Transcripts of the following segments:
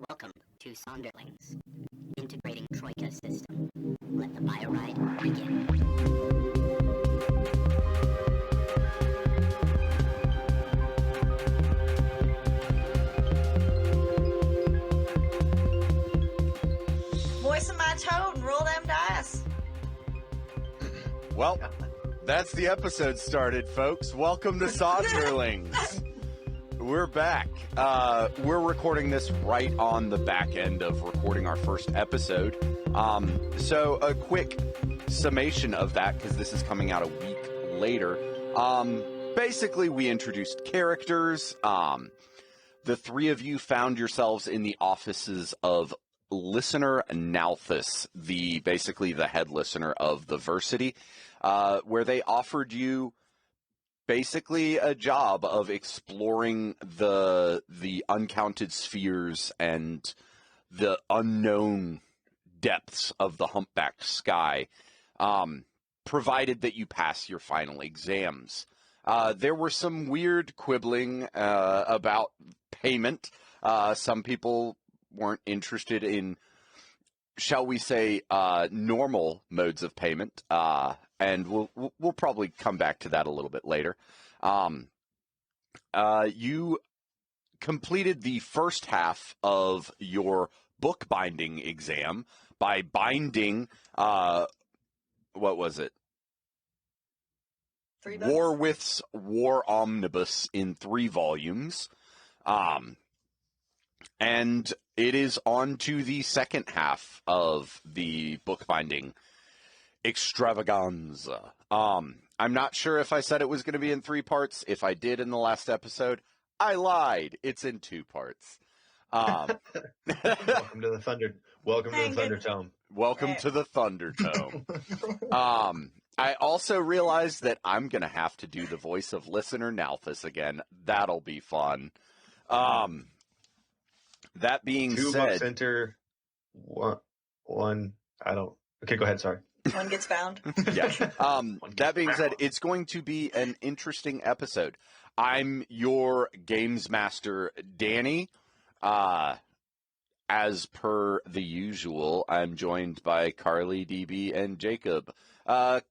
Welcome to Sonderlings, integrating Troika system. Let the bio ride begin. Moisten my toad and roll them dice. Well, that's the episode started, folks. Welcome to Sonderlings. We're back. We're recording this right on the back end of recording our first episode. So a quick summation of that, because this is coming out a week later. Basically, we introduced characters. The three of you found yourselves in the offices of Listener Nalthus, basically the head listener of the Versity, where they offered you basically a job of exploring the uncounted spheres and the unknown depths of the humpbacked sky, provided that you pass your final exams. There were some weird quibbling about payment. Some people weren't interested in, shall we say, normal modes of payment, and we'll probably come back to that a little bit later. You completed the first half of your bookbinding exam by binding, what was it? 3 books. Warwith's War Omnibus in 3 volumes. And it is on to the second half of the bookbinding extravaganza. I'm not sure if I said it was going to be in 3 parts. If I did in the last episode, I lied. It's in 2 parts. Welcome to the Thunder. Welcome to the Thunder Tome. Welcome to the Thunder Tome. I also realized that I'm going to have to do the voice of Listener Nalthus again. That'll be fun. That being 2 said, books enter one. I don't. Okay, go ahead. Sorry. One gets found. Yeah. That being said, it's going to be an interesting episode. I'm your games master, Danny. As per the usual, I'm joined by Carly, DB, and Jacob. Hi.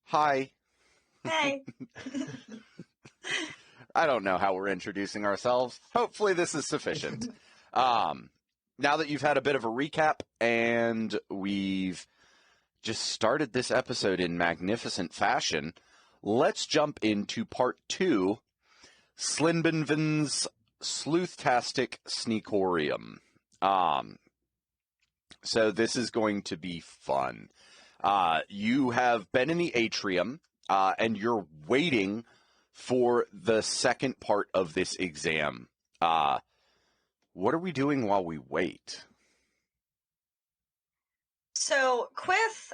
Hi. Hey. I don't know how we're introducing ourselves. Hopefully this is sufficient. Now that you've had a bit of a recap and we've just started this episode in magnificent fashion, let's jump into part 2, Slinbinvan's Sleuthtastic Sneakorium. So this is going to be fun. You have been in the atrium, and you're waiting for the second part of this exam. What are we doing while we wait? So, Quith,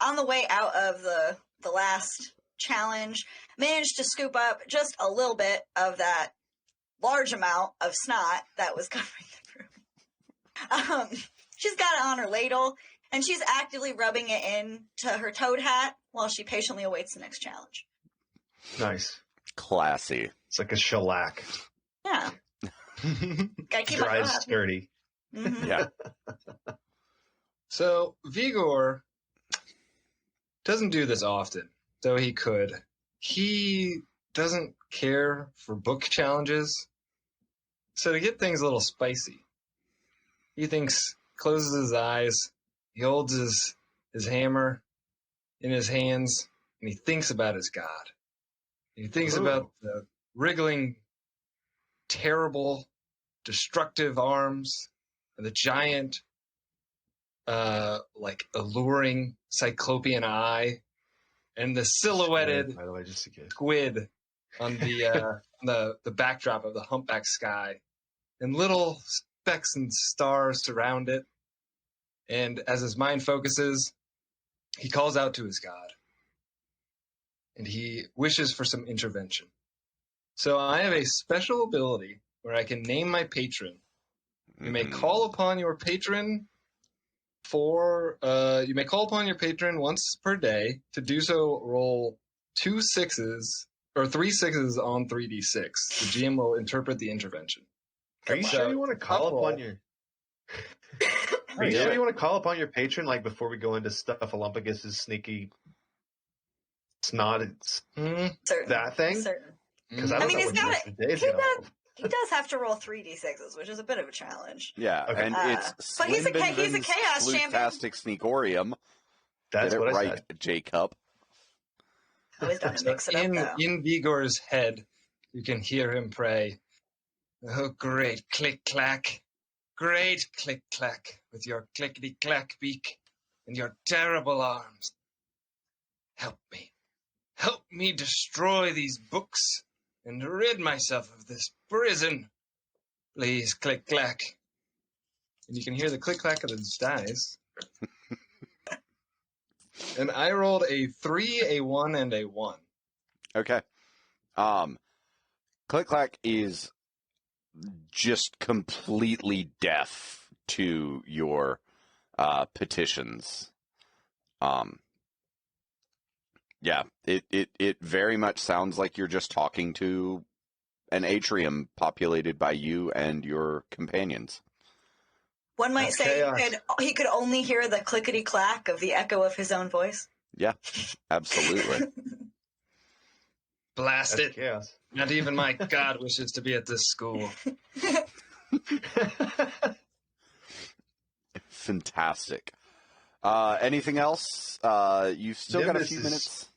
on the way out of the last challenge, managed to scoop up just a little bit of that large amount of snot that was covering the room. She's got it on her ladle, and she's actively rubbing it into her toad hat while she patiently awaits the next challenge. Nice. Classy. It's like a shellac. Yeah. Gotta keep Dry it and sturdy. Mm-hmm. Yeah. So, Vigor doesn't do this often, though he could. He doesn't care for book challenges. So to get things a little spicy, he closes his eyes, he holds his hammer in his hands, and he thinks about his god. He thinks about the wriggling, terrible, destructive arms, and the giant, alluring cyclopean eye, and the silhouetted By the way, just in case. squid on the backdrop of the humpback sky, and little specks and stars surround it. And as his mind focuses, he calls out to his god, and he wishes for some intervention. So I have a special ability where I can name my patron. You may call upon your patron once per day. To do so, roll 2 6s or 3 6s on 3d6. The GM will interpret the intervention. Are you sure you want to call upon your? Are you sure you want to call upon your patron like before we go into Stuffalumpugus' sneaky snot? Certain. That thing? Certain. Because I don't know he's what the got rest of the day's he gonna does- hold. He does have to roll 3d6s, which is a bit of a challenge. Yeah, Okay. and it's But he's a Slinbinvan's chaos champion. Sleuthtastic Sneakorium. That's Get it what I right, said. Jacob. Always done to So mix it up, though. in Vigor's head, you can hear him pray, "Oh, great click-clack, great click-clack, with your clickety-clack beak and your terrible arms. Help me destroy these books and rid myself of this prison. Please, click-clack." And you can hear the click-clack of the dice. And I rolled a 3, a 1, and a 1. Okay. Click Clack is just completely deaf to your petitions. Yeah, it very much sounds like you're just talking to an atrium populated by you and your companions. One might That's say chaos. he could only hear the clickety-clack of the echo of his own voice. Yeah, absolutely. Blast That's it. chaos. Not even my god wishes to be at this school. Fantastic. Anything else? You've still got a Nimbus few is- minutes.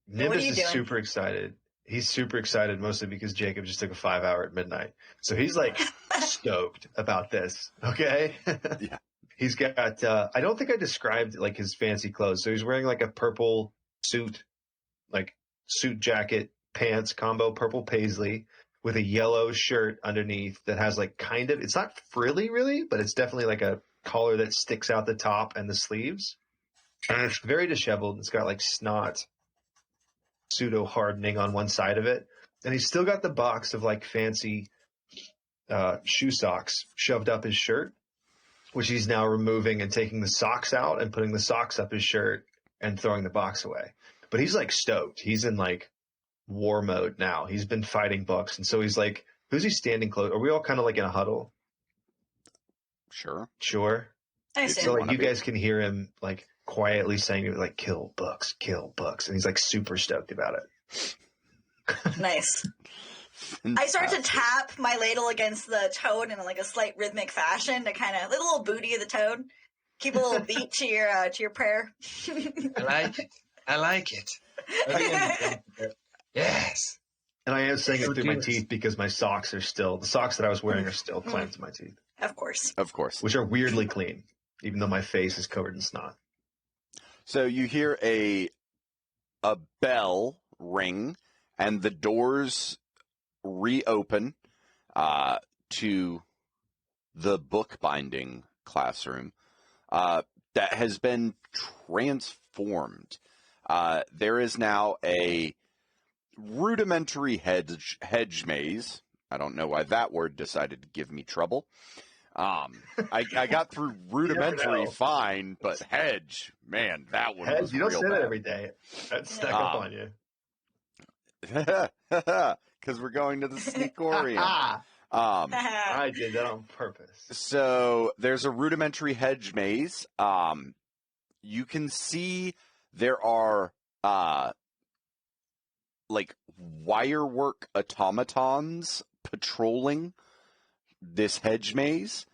What are Nimbus you is doing? super excited. He's super excited mostly because Jacob just took a 5-hour at midnight. So he's like stoked about this. Okay. Yeah. He's got, I don't think I described like his fancy clothes. So he's wearing like a purple suit, like suit jacket, pants combo, purple paisley with a yellow shirt underneath that has like kind of, it's not frilly really, but it's definitely like a collar that sticks out the top and the sleeves. And it's very disheveled. It's got like snot pseudo hardening on one side of it. And he's still got the box of like fancy shoe socks shoved up his shirt, which he's now removing and taking the socks out and putting the socks up his shirt and throwing the box away. But he's like stoked. He's in like war mode now. He's been fighting books. And so he's like, who's he standing close? Are we all kind of like in a huddle? Sure. Sure. I It's assume. So like wanna you be. guys can hear him like quietly saying like, kill books. And he's like super stoked about it. Nice. I start to tap my ladle against the toad in like a slight rhythmic fashion to kind of, a little booty of the toad. Keep a little beat to your prayer. I like it. Yes. And I am saying it through my Yes. teeth because my socks are still, the socks that I was wearing are still clamped to my teeth, Of course. Of course. which are weirdly clean, even though my face is covered in snot. So you hear a bell ring, and the doors reopen to the bookbinding classroom that has been transformed. There is now a rudimentary hedge maze. I don't know why that word decided to give me trouble. I got through rudimentary know. fine, but hedge, man, that one Hedge, was you don't real say that bad. every day. That's stuck up on you. Because we're going to the Sneakorium. I did that on purpose. So there's a rudimentary hedge maze. You can see there are like wirework automatons patrolling this hedge maze.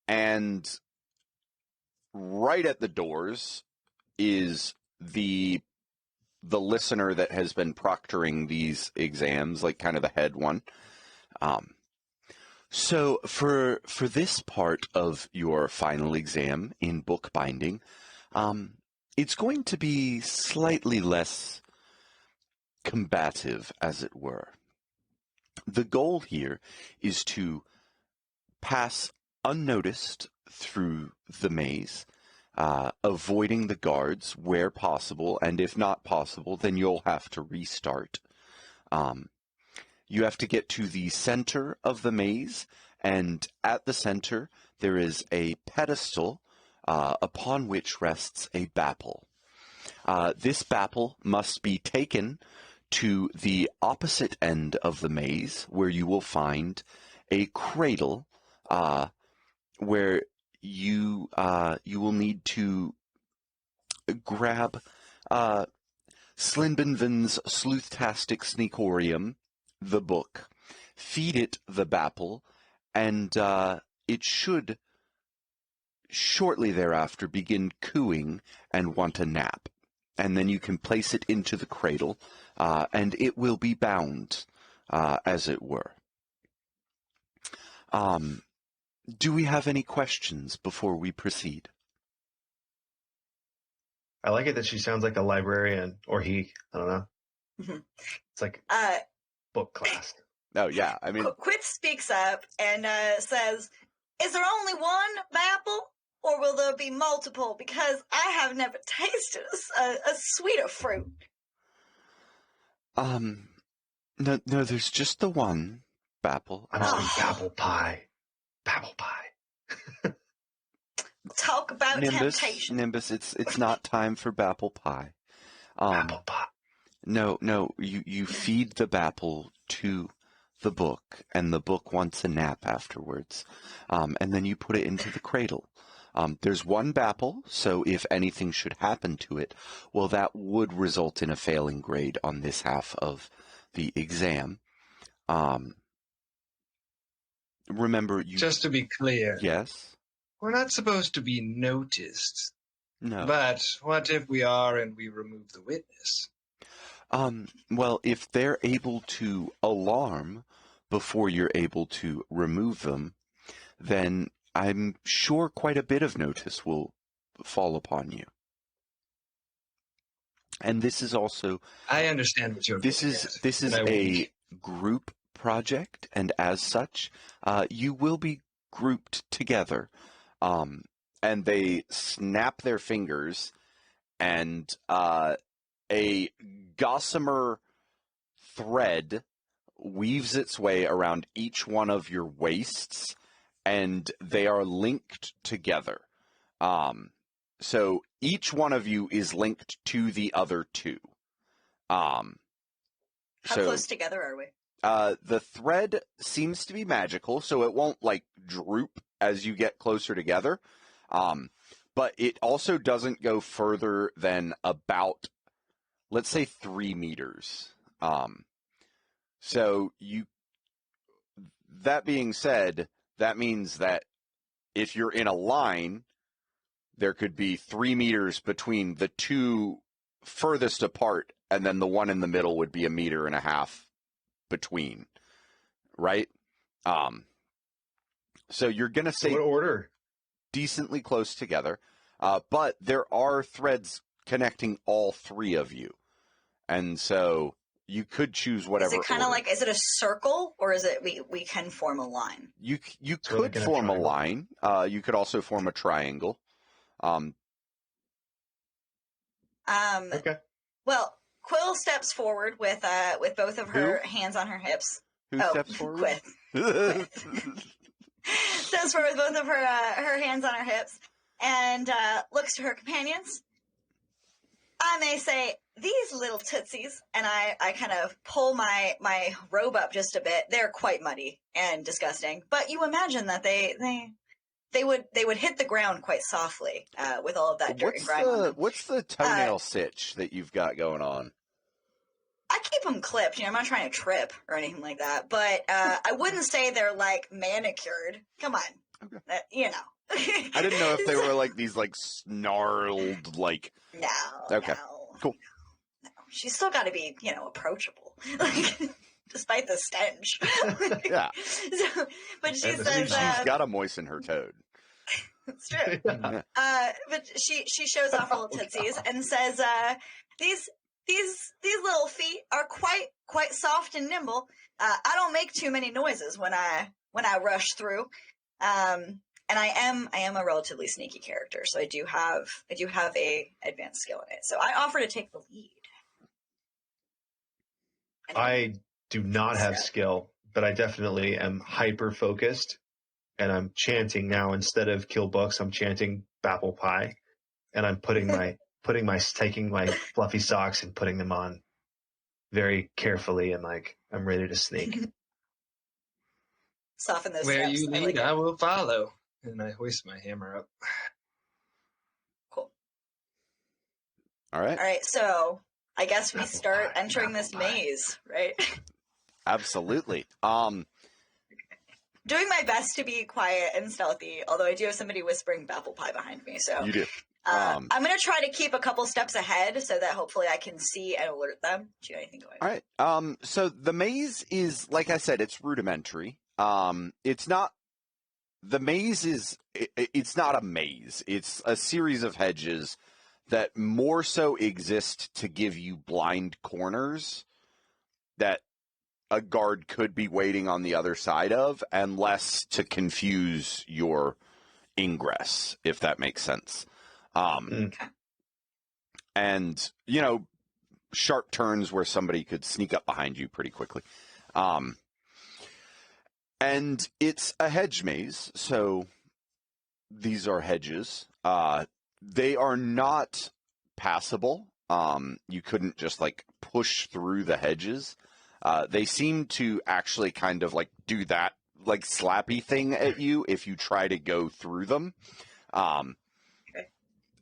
And right at the doors is the listener that has been proctoring these exams, like kind of the head one. So for this part of your final exam in bookbinding, it's going to be slightly less combative, as it were. The goal here is to pass unnoticed through the maze, avoiding the guards where possible, and if not possible, then you'll have to restart. You have to get to the center of the maze, and at the center there is a pedestal upon which rests a bapple. This bapple must be taken to the opposite end of the maze, where you will find a cradle, where you will need to grab Slinbinvan's Sleuthtastic Sneakorium, the book, feed it the Bapple, and it should shortly thereafter begin cooing and want a nap. And then you can place it into the cradle, and it will be bound, as it were. Do we have any questions before we proceed? I like it that she sounds like a librarian, or he. I don't know. Mhm. It's like Uh, book class. Oh, yeah. I mean, Quith speaks up and says, "Is there only one Bapple, or will there be multiple? Because I have never tasted a sweeter fruit." no, there's just the one, Bapple. I'm saying apple pie. Apple pie. Talk about temptation. Nimbus, it's not time for Bapple pie. Apple pie. No, you feed the Bapple to the book, and the book wants a nap afterwards. And then you put it into the cradle. There's one Bapple, so if anything should happen to it, well, that would result in a failing grade on this half of the exam. Remember, you... Just to be clear, Yes? we're not supposed to be noticed. No. But what if we are and we remove the witness? Well, if they're able to alarm before you're able to remove them, then I'm sure quite a bit of notice will fall upon you. And this is also... I understand what you're This getting is at, this is and I a won't. group project, and as such, you will be grouped together. And they snap their fingers, and a gossamer thread weaves its way around each one of your waists, and they are linked together. So each one of you is linked to the other two. How close together are we? The thread seems to be magical, so it won't, like, droop as you get closer together. But it also doesn't go further than about, let's say, 3 meters. So that being said, that means that if you're in a line, there could be 3 meters between the two furthest apart, and then the one in the middle would be 1.5 meters between, right? So you're going to stay What order? decently close together, but there are threads connecting all 3 of you. And so you could choose whatever Is it kind of order. like, is it a circle, or is it we can form a line? You So we're could looking at form a triangle. line. You could also form a triangle. Okay. Well, Quill steps forward with both of her hands on her hips. Who steps forward? Quith. Steps forward with both of her hands on her hips and looks to her companions. "I may say, these little tootsies," and I kind of pull my robe up just a bit. They're quite muddy and disgusting, but you imagine that they would hit the ground quite softly with all of that dirt and grime on them. What's the toenail sitch that you've got going on? I keep them clipped. I'm not trying to trip or anything like that, but I wouldn't say they're like manicured. Come on, Okay. I didn't know if they were like these like snarled like. No. Okay. No, Cool. No. She's still got to be, approachable, despite the stench. Yeah. So, but she And the says, She's got to moisten her toad. it's true. Yeah. But she shows off her little tootsies and says, these little feet are quite soft and nimble. I don't make too many noises when I rush through. And I am a relatively sneaky character, so I do have a advanced skill in it. So I offer to take the lead. I do not have skill, but I definitely am hyper focused, and I'm chanting now instead of kill books. I'm chanting Bapple Pie, and I'm taking my fluffy socks and putting them on very carefully and like I'm ready to sneak. Soften those Where steps. you I lead, like it. I will follow. And I hoist my hammer up. Cool. All right. All right, so I guess we Apple start pie, entering apple this pie. maze, right? Absolutely. Doing my best to be quiet and stealthy, although I do have somebody whispering apple pie behind me, so You do. I'm going to try to keep a couple steps ahead so that hopefully I can see and alert them to anything going on. All right. So the maze is, like I said, it's rudimentary. It's not. The maze is. It's not a maze. It's a series of hedges that more so exist to give you blind corners that a guard could be waiting on the other side of, and less to confuse your ingress, if that makes sense. And, sharp turns where somebody could sneak up behind you pretty quickly. And it's a hedge maze, so these are hedges. They are not passable. You couldn't just, push through the hedges. They seem to actually kind of, do that, slappy thing at you if you try to go through them.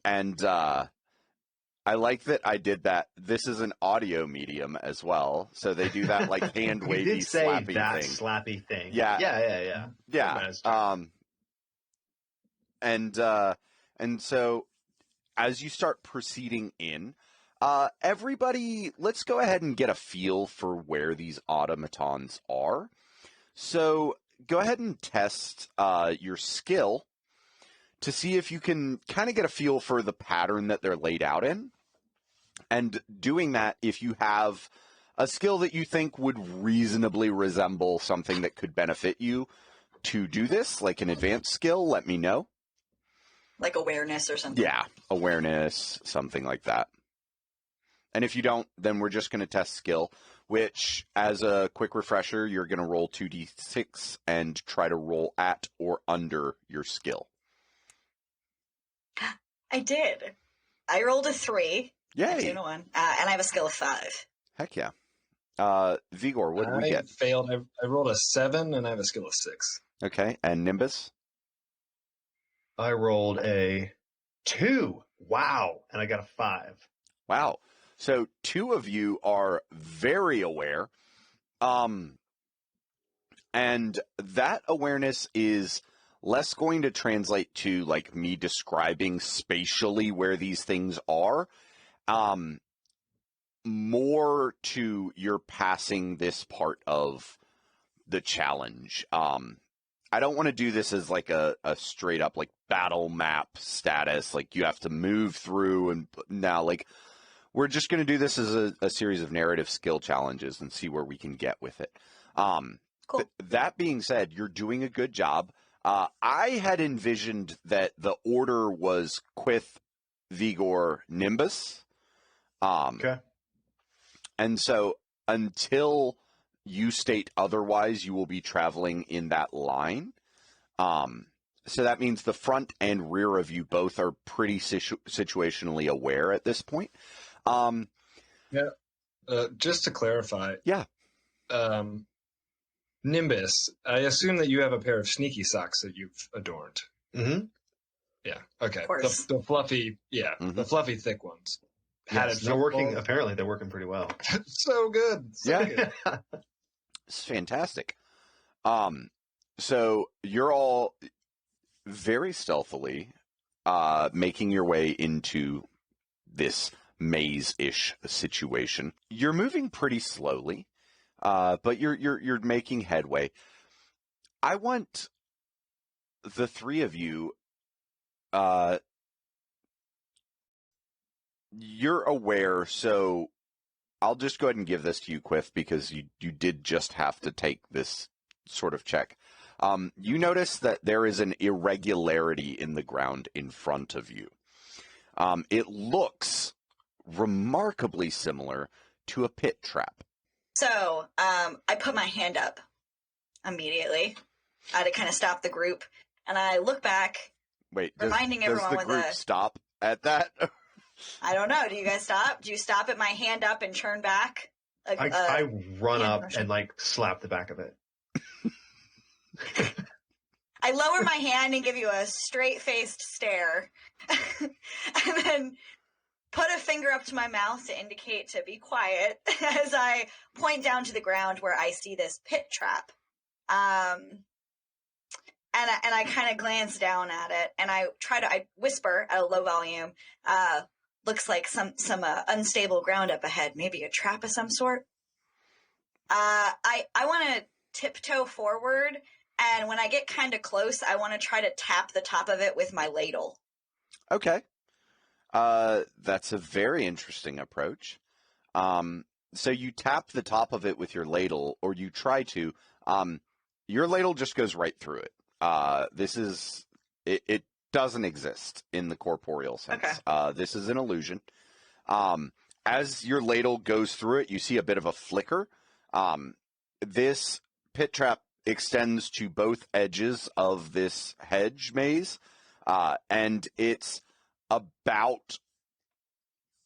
And I like that I did that. This is an audio medium as well, so they do that hand You wavy did say slappy that thing. slappy thing. Yeah. Yeah. And so as you start proceeding in, everybody, let's go ahead and get a feel for where these automatons are. So go ahead and test your skill to see if you can kind of get a feel for the pattern that they're laid out in. And doing that, if you have a skill that you think would reasonably resemble something that could benefit you to do this, like an advanced skill, let me know. Like awareness or something. Yeah, awareness, something like that. And if you don't, then we're just going to test skill, which, as a quick refresher, you're going to roll 2d6 and try to roll at or under your skill. I did. I rolled a 3. Yay! A 2 and a 1. And I have a skill of 5. Heck yeah. Vigor, what did we get? I failed. I rolled a 7, and I have a skill of 6. Okay, and Nimbus? I rolled a 2. Wow. And I got a 5. Wow. So 2 of you are very aware. And that awareness is less going to translate to me describing spatially where these things are. More to you're passing this part of the challenge. I don't want to do this as a straight up battle map status. You have to move through and now we're just going to do this as a series of narrative skill challenges and see where we can get with it. Cool. That being said, you're doing a good job. I had envisioned that the order was Quith, Vigor, Nimbus. Okay. And so until you state otherwise, you will be traveling in that line. So that means the front and rear of you both are pretty situationally aware at this point. Just to clarify. Yeah. Nimbus, I assume that you have a pair of sneaky socks that you've adorned. Mm-hmm. Yeah. Okay. Of course. The fluffy, the fluffy thick ones. Yes, they're working. Apparently, they're working pretty well. So good. So good. It's fantastic. So you're all very stealthily making your way into this maze-ish situation. You're moving pretty slowly, but you're making headway. I want the 3 of you. You're aware, so I'll just go ahead and give this to you, Quith, because you did just have to take this sort of check. You notice that there is an irregularity in the ground in front of you. It looks remarkably similar to a pit trap. So I put my hand up immediately to kind of stop the group, and I look back. Wait, reminding does everyone the with group a... stop at that? I don't know. Do you guys stop? Do you stop at my hand up and turn back? I run hand up motion. and like slap the back of it. I lower my hand and give you a straight-faced stare, and then put a finger up to my mouth to indicate to be quiet as I point down to the ground where I see this pit trap. And I kind of glance down at it, and I whisper at a low volume, looks like some unstable ground up ahead, maybe a trap of some sort. I want to tiptoe forward, and when I get kind of close, I want to try to tap the top of it with my ladle. Okay. That's a very interesting approach. So you tap the top of it with your ladle, or you try to. Your ladle just goes right through it. It doesn't exist in the corporeal sense. Okay. This is an illusion. As your ladle goes through it, you see a bit of a flicker. This pit trap extends to both edges of this hedge maze, and it's about,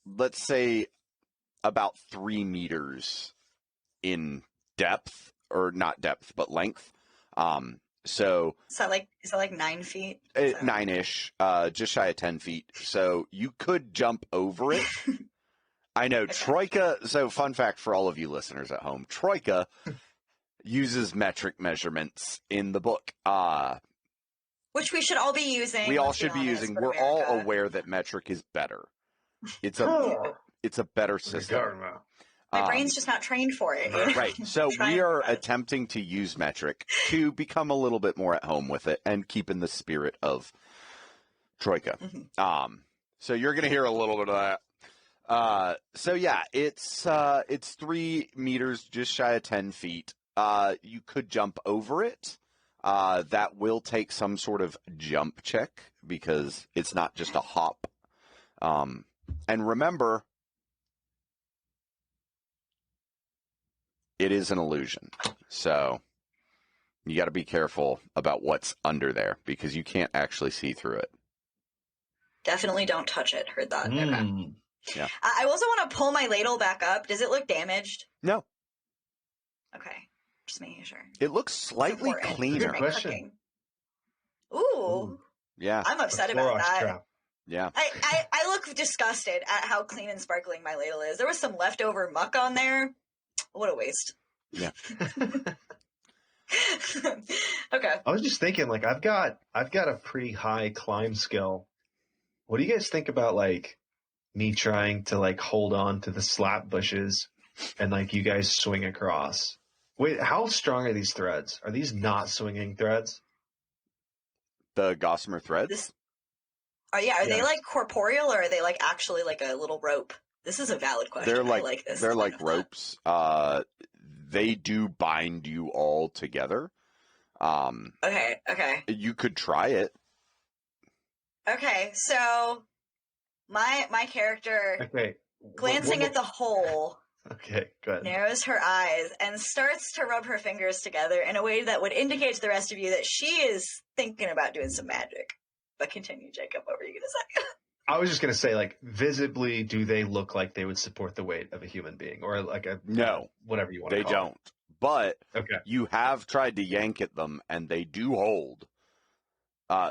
let's say, about 3 meters in depth, or not depth, but length. So is that like 9 feet? 9-ish, just shy of 10 feet. So you could jump over it. I know. Okay. Troika. So fun fact for all of you listeners at home, Troika uses metric measurements in the book. Which we should all be using. We all let's should be honest, using. for We're all America. aware that metric is better. It's a Oh, it's a better system. My brain's just not trained for it. You know? Right. So Trying we are to- attempting to use metric to become a little bit more at home with it and keep in the spirit of Troika. Mhm. So you're going to hear a little bit of that. So yeah, it's 3 meters, just shy of 10 feet. You could jump over it. That will take some sort of jump check because it's not just a hop. And remember, it is an illusion. So you got to be careful about what's under there because you can't actually see through it. Definitely don't touch it. Heard that. Okay. Mm. Yeah. I also want to pull my ladle back up. Does it look damaged? No, Okay. Just making sure. it looks slightly Important for cleaner. my question. cooking. Ooh. Yeah, I'm upset A about Clorox that. trap. yeah. I look disgusted at how clean and sparkling my ladle is. There was some leftover muck on there. What a waste. Yeah. Okay. I was just thinking, like, I've got a pretty high climb skill. What do you guys think about like me trying to like hold on to the slap bushes and like you guys swing across? Wait, how strong are these threads? Are these not swinging threads? The gossamer threads. Are they Yes. like corporeal or are they like actually like a little rope? This is a valid question. They're I like this. they're line like of thought. ropes. They do bind you all together. Okay. You could try it. Okay. So my character Okay. glancing at the hole Okay, good. narrows her eyes and starts to rub her fingers together in a way that would indicate to the rest of you that she is thinking about doing some magic. But continue, Jacob. What were you going to say? I was just gonna say, like, visibly, do they look like they would support the weight of a human being, or like a No, whatever you want to they call don't. But it? Okay. you have tried to yank at them, and they do hold.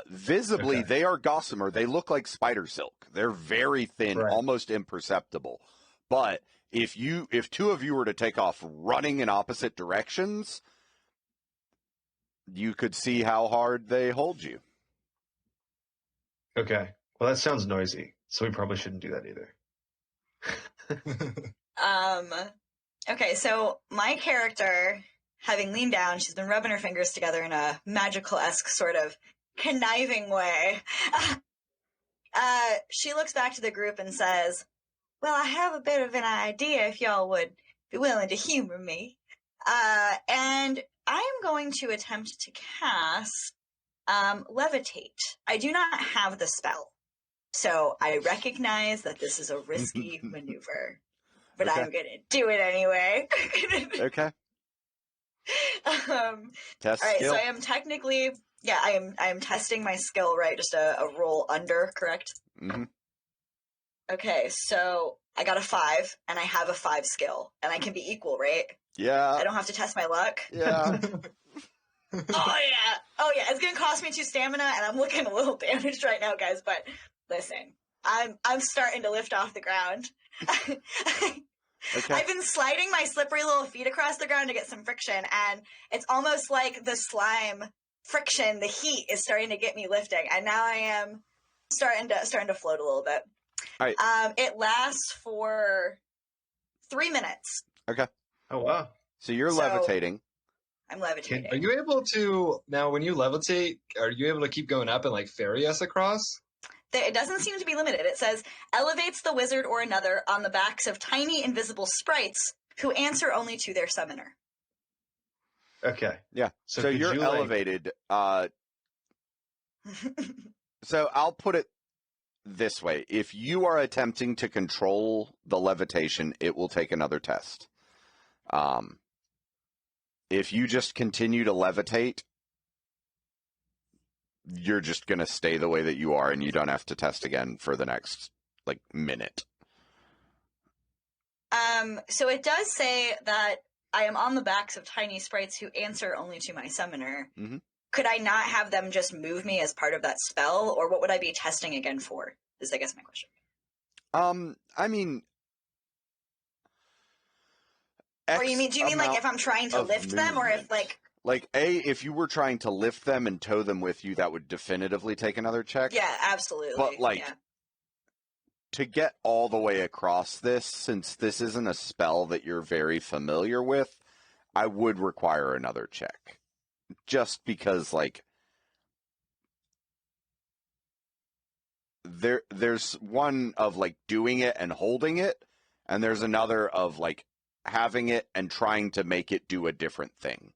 Visibly, Okay. they are gossamer. They look like spider silk. They're very thin, Right. almost imperceptible. But if two of you were to take off running in opposite directions, you could see how hard they hold you. Okay. Well, that sounds noisy, so we probably shouldn't do that either. Okay, so my character, having leaned down, she's been rubbing her fingers together in a magical-esque sort of conniving way. She looks back to the group and says, well, I have a bit of an idea if y'all would be willing to humor me. And I am going to attempt to cast Levitate. I do not have the spell. So I recognize that this is a risky maneuver, but Okay. I'm going to do it anyway. Okay. Test all right, skill. so I am technically, I am testing my skill, right? Just a roll under, correct? Mm-hmm. Okay, so I got a 5, and I have a 5 skill, and I can be equal, right? Yeah. I don't have to test my luck. Yeah. Oh yeah, it's gonna cost me 2 stamina, and I'm looking a little damaged right now, guys. But listen, I'm starting to lift off the ground. Okay. I've been sliding my slippery little feet across the ground to get some friction, and it's almost like the slime friction, the heat is starting to get me lifting, and now I am starting to float a little bit. All right. It lasts for 3 minutes. Okay. Oh wow. So you're So- levitating. I'm levitating. Are you able to, now when you levitate, are you able to keep going up and like ferry us across? It doesn't seem to be limited. It says, elevates the wizard or another on the backs of tiny invisible sprites who answer only to their summoner. Okay. Yeah. So So could you're you, like- elevated. So I'll put it this way. If you are attempting to control the levitation, it will take another test. If you just continue to levitate, you're just going to stay the way that you are, and you don't have to test again for the next, minute. So it does say that I am on the backs of tiny sprites who answer only to my summoner. Mhm. Could I not have them just move me as part of that spell, or what would I be testing again for? Is I guess my question. I mean... Or do you mean like if I'm trying to of lift them, or if movement. like if you were trying to lift them and tow them with you, that would definitively take another check. yeah, absolutely. But, yeah. to get all the way across this, since this isn't a spell that you're very familiar with, I would require another check. Just because, there's one of, doing it and holding it, and there's another of, having it and trying to make it do a different thing.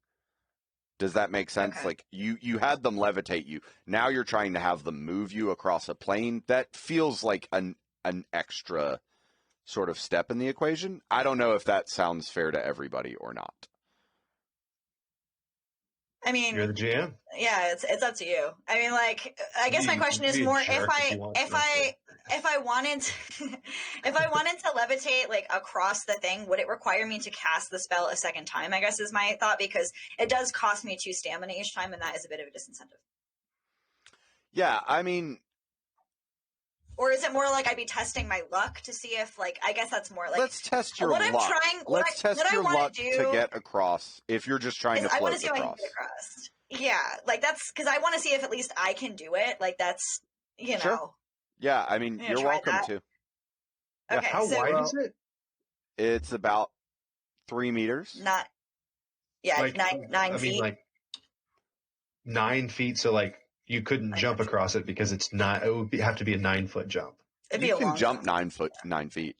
Does that make sense? Okay. You had them levitate you. Now you're trying to have them move you across a plane. That feels like an extra sort of step in the equation. I don't know if that sounds fair to everybody or not. I mean, You're the GM. yeah, it's up to you. I mean, I guess my You question is be a more jerk if you want if I wanted if I wanted to levitate across the thing, would it require me to cast the spell a second time? I guess is my thought, because it does cost me 2 stamina each time, and that is a bit of a disincentive. Yeah, I mean, Or is it more like I'd be testing my luck to see if I guess that's more like let's test your what luck. I'm trying. Let's test what your I wanna luck do to get across. If you're just trying to I want float to see if I can across. get across. Yeah, that's because I want to see if at least I can do it. That's Sure. know. Yeah, I mean, Yeah, you're try welcome that. to. Yeah, Okay, how so wide is it? It's about 3 meters. not. Yeah, nine feet. I mean, 9 feet. So you couldn't jump across it because it's not. It would have to be a 9-foot jump. It'd be You a can long jump jump. 9 feet.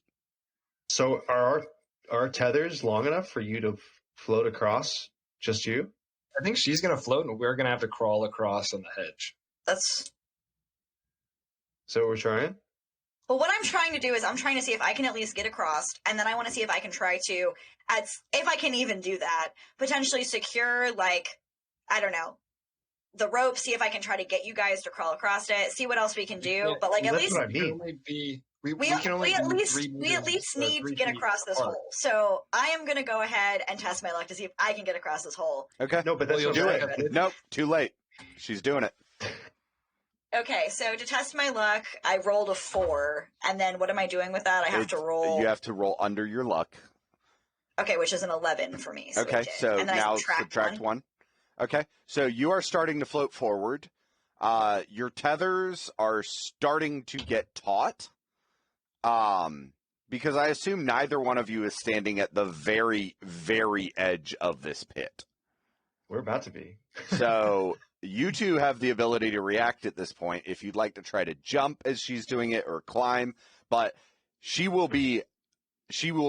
So are our tethers long enough for you to float across? Just you? I think she's going to float and we're going to have to crawl across on the hedge. That's So we're trying. well. What I'm trying to do is I'm trying to see if I can at least get across, and then I want to see if I can try to, if I can even do that, potentially secure I don't know, the rope. See if I can try to get you guys to crawl across it. See what else we can do. Yeah, but at that's least what I We mean. can only be, we we can only at be least 3 we at meters least or need 3 to get feet across this apart. hole. So I am gonna go ahead and test my luck to see if I can get across this hole. Okay. No, but that's Well, what Do I'm it. saying. Nope, too late. She's doing it. Okay, so to test my luck, I rolled a 4, and then what am I doing with that? I have to roll. You have to roll under your luck. Okay, which is an 11 for me. Okay, did. so and then now I subtract 1. Okay, so you are starting to float forward. Your tethers are starting to get taut. Because I assume neither one of you is standing at the very, very edge of this pit. We're about to be. So you two have the ability to react at this point if you'd like to try to jump as she's doing it or climb, but she will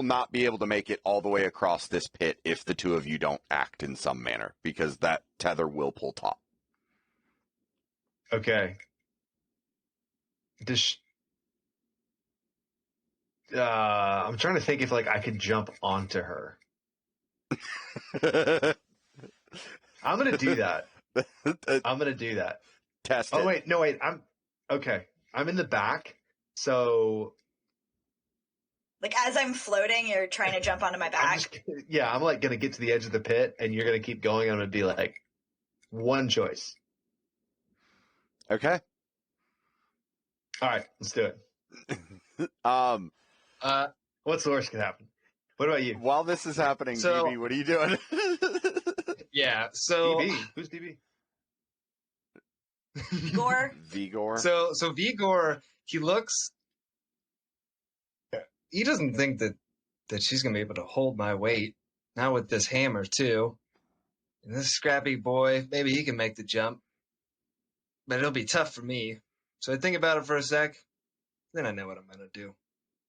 not be able to make it all the way across this pit if the two of you don't act in some manner, because that tether will pull taut. Okay. I'm trying to think if I could jump onto her. I'm gonna do that. I'm gonna do that. Test it. Oh wait, no wait. I'm okay. I'm in the back, so Like, as I'm floating, you're trying to jump onto my back? I'm like going to get to the edge of the pit, and you're going to keep going. I'm going to be like, one choice. Okay. All right, let's do it. What's the worst could happen? What about you? While this is happening, So- DB, what are you doing? Yeah. So DB. Who's DB? Igor? Vigor. So Vigor, he looks. He doesn't think that she's gonna be able to hold my weight. Not with this hammer too. And this scrappy boy, maybe he can make the jump, but it'll be tough for me. So I think about it for a sec. Then I know what I'm gonna do.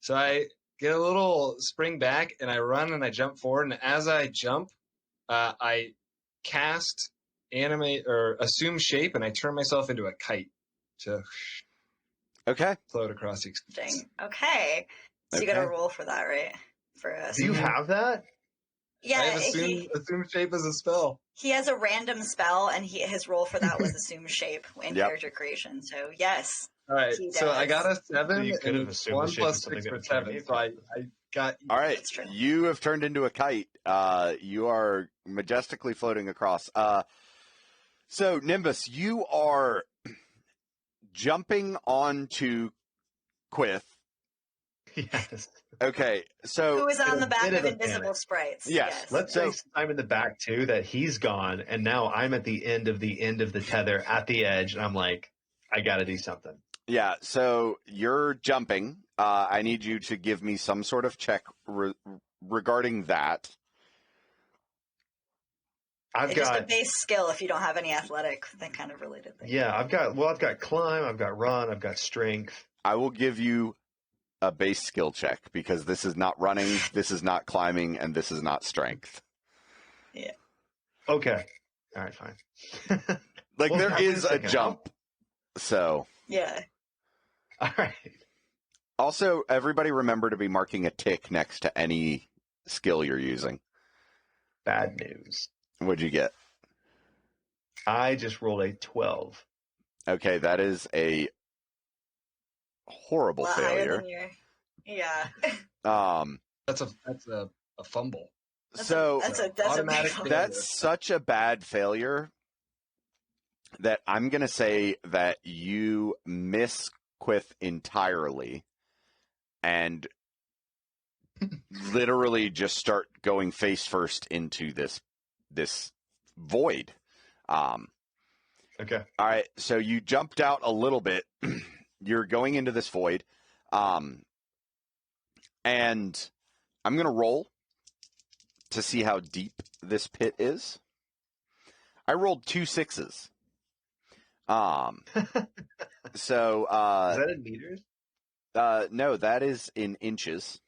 So I get a little spring back and I run and I jump forward. And as I jump, I cast animate or assume shape and I turn myself into a kite to Okay. float across the expanse. Dang. Okay. So you got to Okay. roll for that, right? For us. Do you have that? Yeah, I have assume shape as a spell. he has a random spell, and his roll for that was assume shape in Yep. character creation. So yes, All right, He so I got a 7 You could have and assumed 1 the shape plus of something 6 for that would 7. So I got All right. That's true. You have turned into a kite. You are majestically floating across. So, Nimbus, you are jumping onto Quith. Yes. Okay. So, Who is on the back bit of of a invisible panic. sprites? Yes. Let's So- say I'm in the back too, that he's gone, and now I'm at the end of the tether at the edge, and I'm like, I got to do something. yeah. So, you're jumping. I need you to give me some sort of check regarding that. I've It's just a got base skill if you don't have any athletic that kind of related thing. I've got climb, I've got run, I've got strength. I will give you a base skill check because this is not running, this is not climbing, and this is not strength. Okay. All right, fine. Like, Well, there wait a is a second. jump. So, Yeah. All right. also, everybody remember to be marking a tick next to any skill you're using. Bad news. What'd you get? I just rolled a 12. Okay, that is a horrible A lot higher failure. than your. Yeah. That's a fumble. So that's a automatic big one. that's such a bad failure that I'm going to say that you miss Quith entirely and literally just start going face first into this void. Okay. All right, so you jumped out a little bit. You're going into this void. And I'm going to roll to see how deep this pit is. I rolled 2 6s. So Is that in meters? no, that is in inches.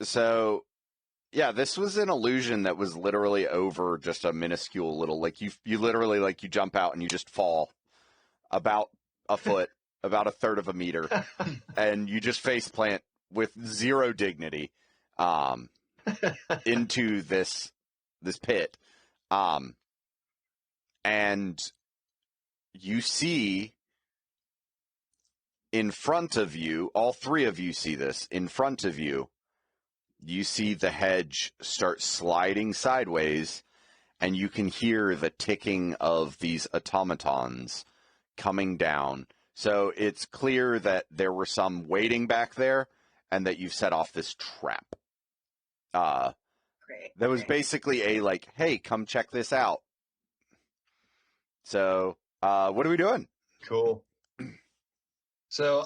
So yeah, this was an illusion that was literally over just a minuscule little, like you literally, like, you jump out and you just fall about a foot, about a third of a meter, and you just face plant with zero dignity into this pit. And you see in front of you, all three of you see this, in front of you, you see the hedge start sliding sideways, and you can hear the ticking of these automatons coming down. So it's clear that there were some waiting back there, and that you've set off this trap. Great. That was great. basically a, like, hey, come check this out. So, what are we doing? Cool. So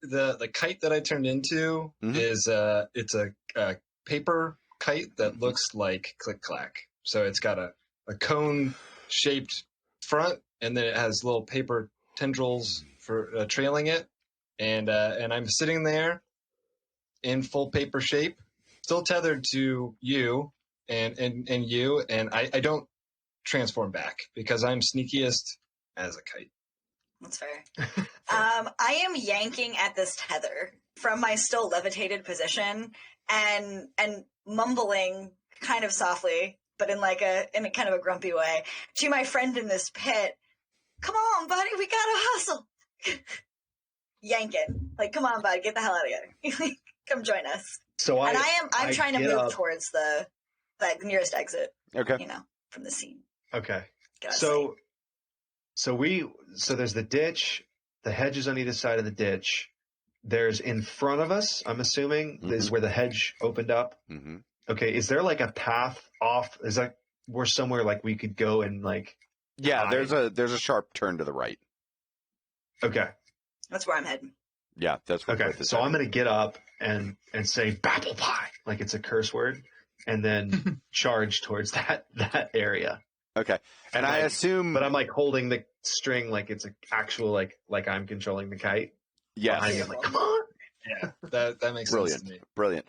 the kite that I turned into Mhm. is it's a paper kite that looks like Click Clack. So it's got a cone shaped front, and then it has little paper tendrils for trailing it, and I'm sitting there in full paper shape, still tethered to you and you, and I don't transform back because I'm sneakiest as a kite. That's fair. I am yanking at this tether from my still levitated position and mumbling kind of softly, but in a kind of a grumpy way, to my friend in this pit. Come on, buddy, we gotta hustle. yanking. Like, come on, bud, get the hell out of here. Come join us. So And I'm trying to get move up. towards the nearest exit, Okay. from the scene. Okay. Get us So there's the ditch, the hedges on either side of the ditch. There's in front of us, I'm assuming, is where the hedge opened up. Mm-hmm. Okay, is there like a path off? Is that where somewhere like we could go and like? Yeah, hide? there's a sharp turn to the right. Okay. That's where I'm heading. Yeah, that's where Okay. Cliff is So at. I'm gonna get up and say "Babble Pie" like it's a curse word, and then charge towards that area. Okay, and I assume, but I'm like holding the string like it's an actual like I'm controlling the kite. yes, Behind me, I'm like, come on. Yeah, that makes sense to me. Brilliant.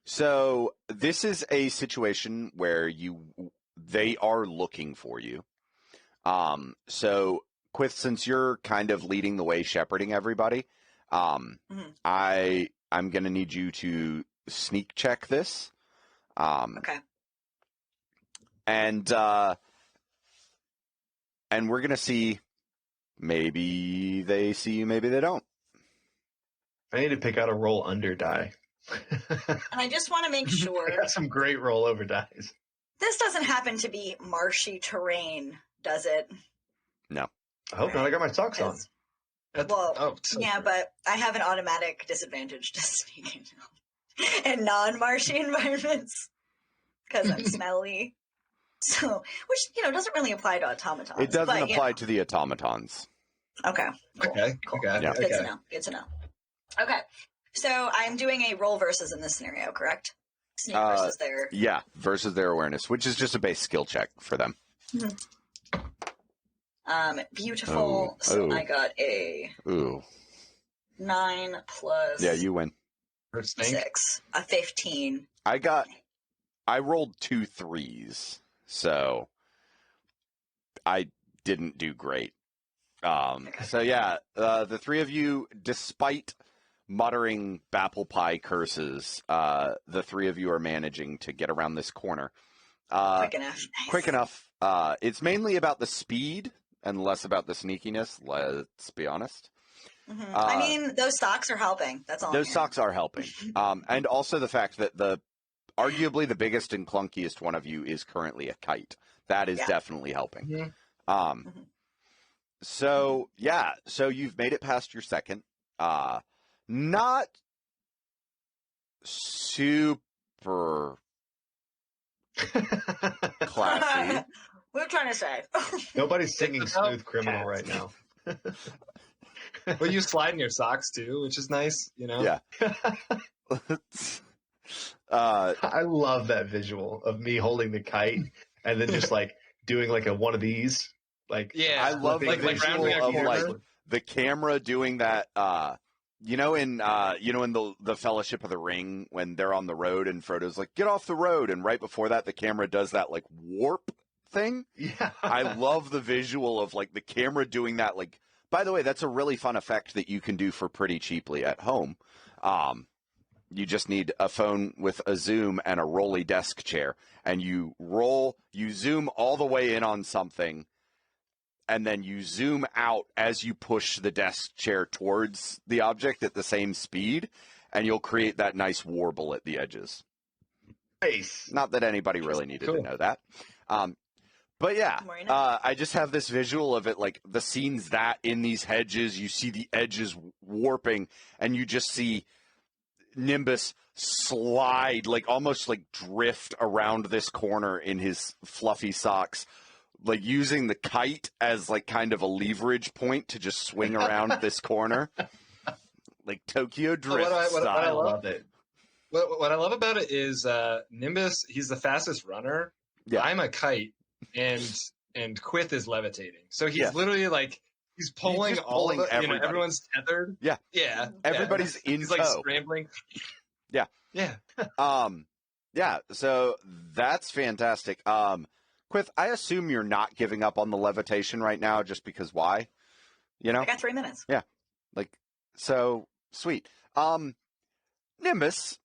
So this is a situation where they are looking for you. So Quith, since you're kind of leading the way, shepherding everybody, I'm gonna need you to sneak check this. Okay. And we're gonna see. Maybe they see you, maybe they don't. I need to pick out a roll under die. And I just want to make sure I got some great rollover dice. this doesn't happen to be marshy terrain, does it? No. I hope not. I got my socks on. Well, so yeah, true. but I have an automatic disadvantage to sneaking in non-marshy environments because I'm smelly. So, which doesn't really apply to automatons. It doesn't but, apply to the automatons. Okay. Cool. Okay. Cool. Okay. Yeah. Good to know. Good to know. Okay. So I'm doing a roll versus in this scenario, correct? Sneak versus their. Yeah, versus their awareness, which is just a base skill check for them. Beautiful. So I got a Ooh. 9 plus. Yeah, you win. First thing. 6, a 15. I rolled 2 3s, so I didn't do great. So yeah, the three of you, despite muttering Bapple Pie curses, the three of you are managing to get around this corner. Quick enough. Nice. Quick enough. It's mainly about the speed and less about the sneakiness, let's be honest. I mean, those socks are helping. That's all. Those socks are helping. And also the fact that arguably the biggest and clunkiest one of you is currently a kite. That is definitely helping. So you've made it past your second. Not super classy. What are you trying to say? Nobody's singing Smooth Criminal right now. Well, you slide in your socks too, which is nice, Yeah. I love that visual of me holding the kite and then just like doing like a one of these. Like, yeah, I love the like visual rounding a of corner. like the camera doing that. In the Fellowship of the Ring when they're on the road and Frodo's like, "Get off the road," and right before that, the camera does that like warp thing. Yeah, I love the visual of like the camera doing that. Like, by the way, that's a really fun effect that you can do for pretty cheaply at home. You just need a phone with a zoom and a rolly desk chair, and you zoom all the way in on something, and then you zoom out as you push the desk chair towards the object at the same speed, and you'll create that nice warble at the edges. nice. Not that anybody really needed to know that. But yeah, I just have this visual of it, like the scenes that in these hedges, you see the edges warping, and you just see Nimbus slide, like almost like drift around this corner in his fluffy socks, like using the kite as like kind of a leverage point to just swing around this corner, like Tokyo Drift style. I love it. What I love about it is Nimbus. He's the fastest runner. Yeah. I'm a kite, and Quith is levitating. So he's literally like he's pulling just all pulling of the, everybody. everyone's tethered. Yeah. Yeah. Everybody's in He's tow. like scrambling. Yeah. Yeah. Yeah, so that's fantastic. Quith, I assume you're not giving up on the levitation right now just because why? I got 3 minutes. Yeah. Like, so sweet. Nimbus,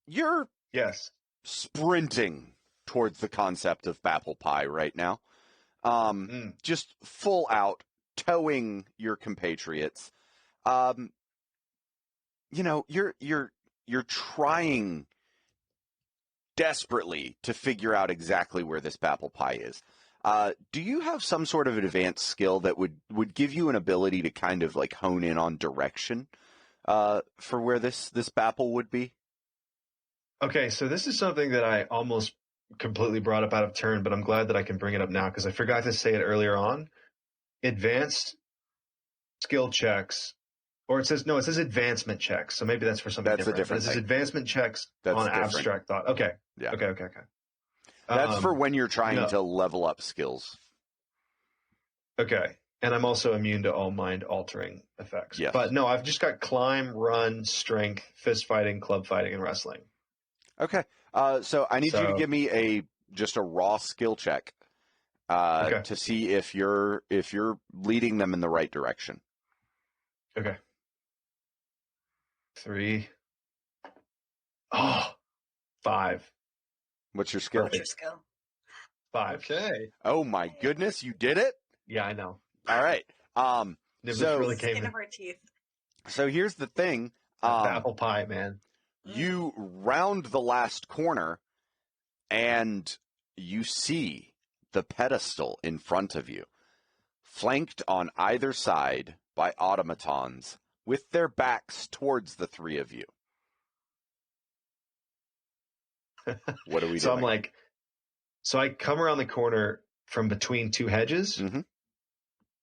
you're sprinting towards the concept of Bapple Pie right now. Just full out towing your compatriots. You're trying desperately to figure out exactly where this apple pie is. Do you have some sort of an advanced skill that would give you an ability to kind of like hone in on direction for where this apple would be? Okay, so this is something that I almost completely brought up out of turn, but I'm glad that I can bring it up now because I forgot to say it earlier on. Advanced skill checks, or it says advancement checks. So maybe that's for something That's a different. different This is thing. advancement checks That's on different. abstract thought. Okay. Yeah. Okay. That's for when you're trying no. to level up skills. Okay. And I'm also immune to all mind altering effects. Yes. But no, I've just got climb, run, strength, fist fighting, club fighting, and wrestling. Okay. So I need you to give me just a raw skill check to see if you're leading them in the right direction. Okay. 3. Oh, 5. What's your skill? What's your skill? 5. Okay. Oh my goodness, you did it! Yeah, I know. All right. Nimbus So- really came Skin in. of our teeth. So here's the thing. Apple pie, man. You round the last corner and you see the pedestal in front of you, flanked on either side by automatons with their backs towards the three of you. What are we So doing? I'm like, so I come around the corner from between two hedges, Mhm.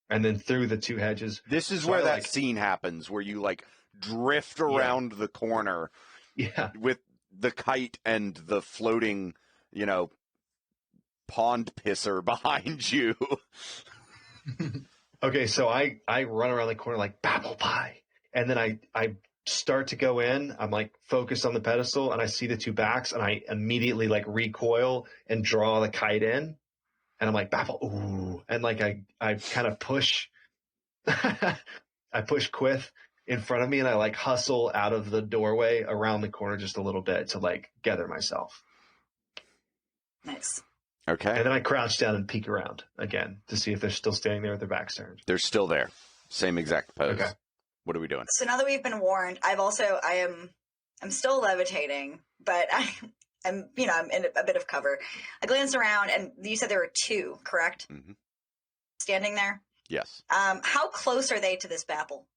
and then through the two hedges. This is So where I, that like- scene happens, where you like drift around the corner Yeah. with the kite and the floating, pond pisser behind you. Okay, so I run around the corner like apple pie, and then I start to go in. I'm like focused on the pedestal, and I see the two backs, and I immediately like recoil and draw the kite in, and I'm like apple, ooh, and like I kind of push, I push Quith in front of me, and I like hustle out of the doorway around the corner just a little bit to like gather myself, Nice. Okay. and then I crouch down and peek around again to see if they're still standing there with their backs turned. They're still there. Same exact pose. Okay. What are we doing? So now that we've been warned, I'm still levitating, but I'm in a bit of cover. I glanced around, and you said there were two, correct? Mhm. Standing there. Yes. How close are they to this babble?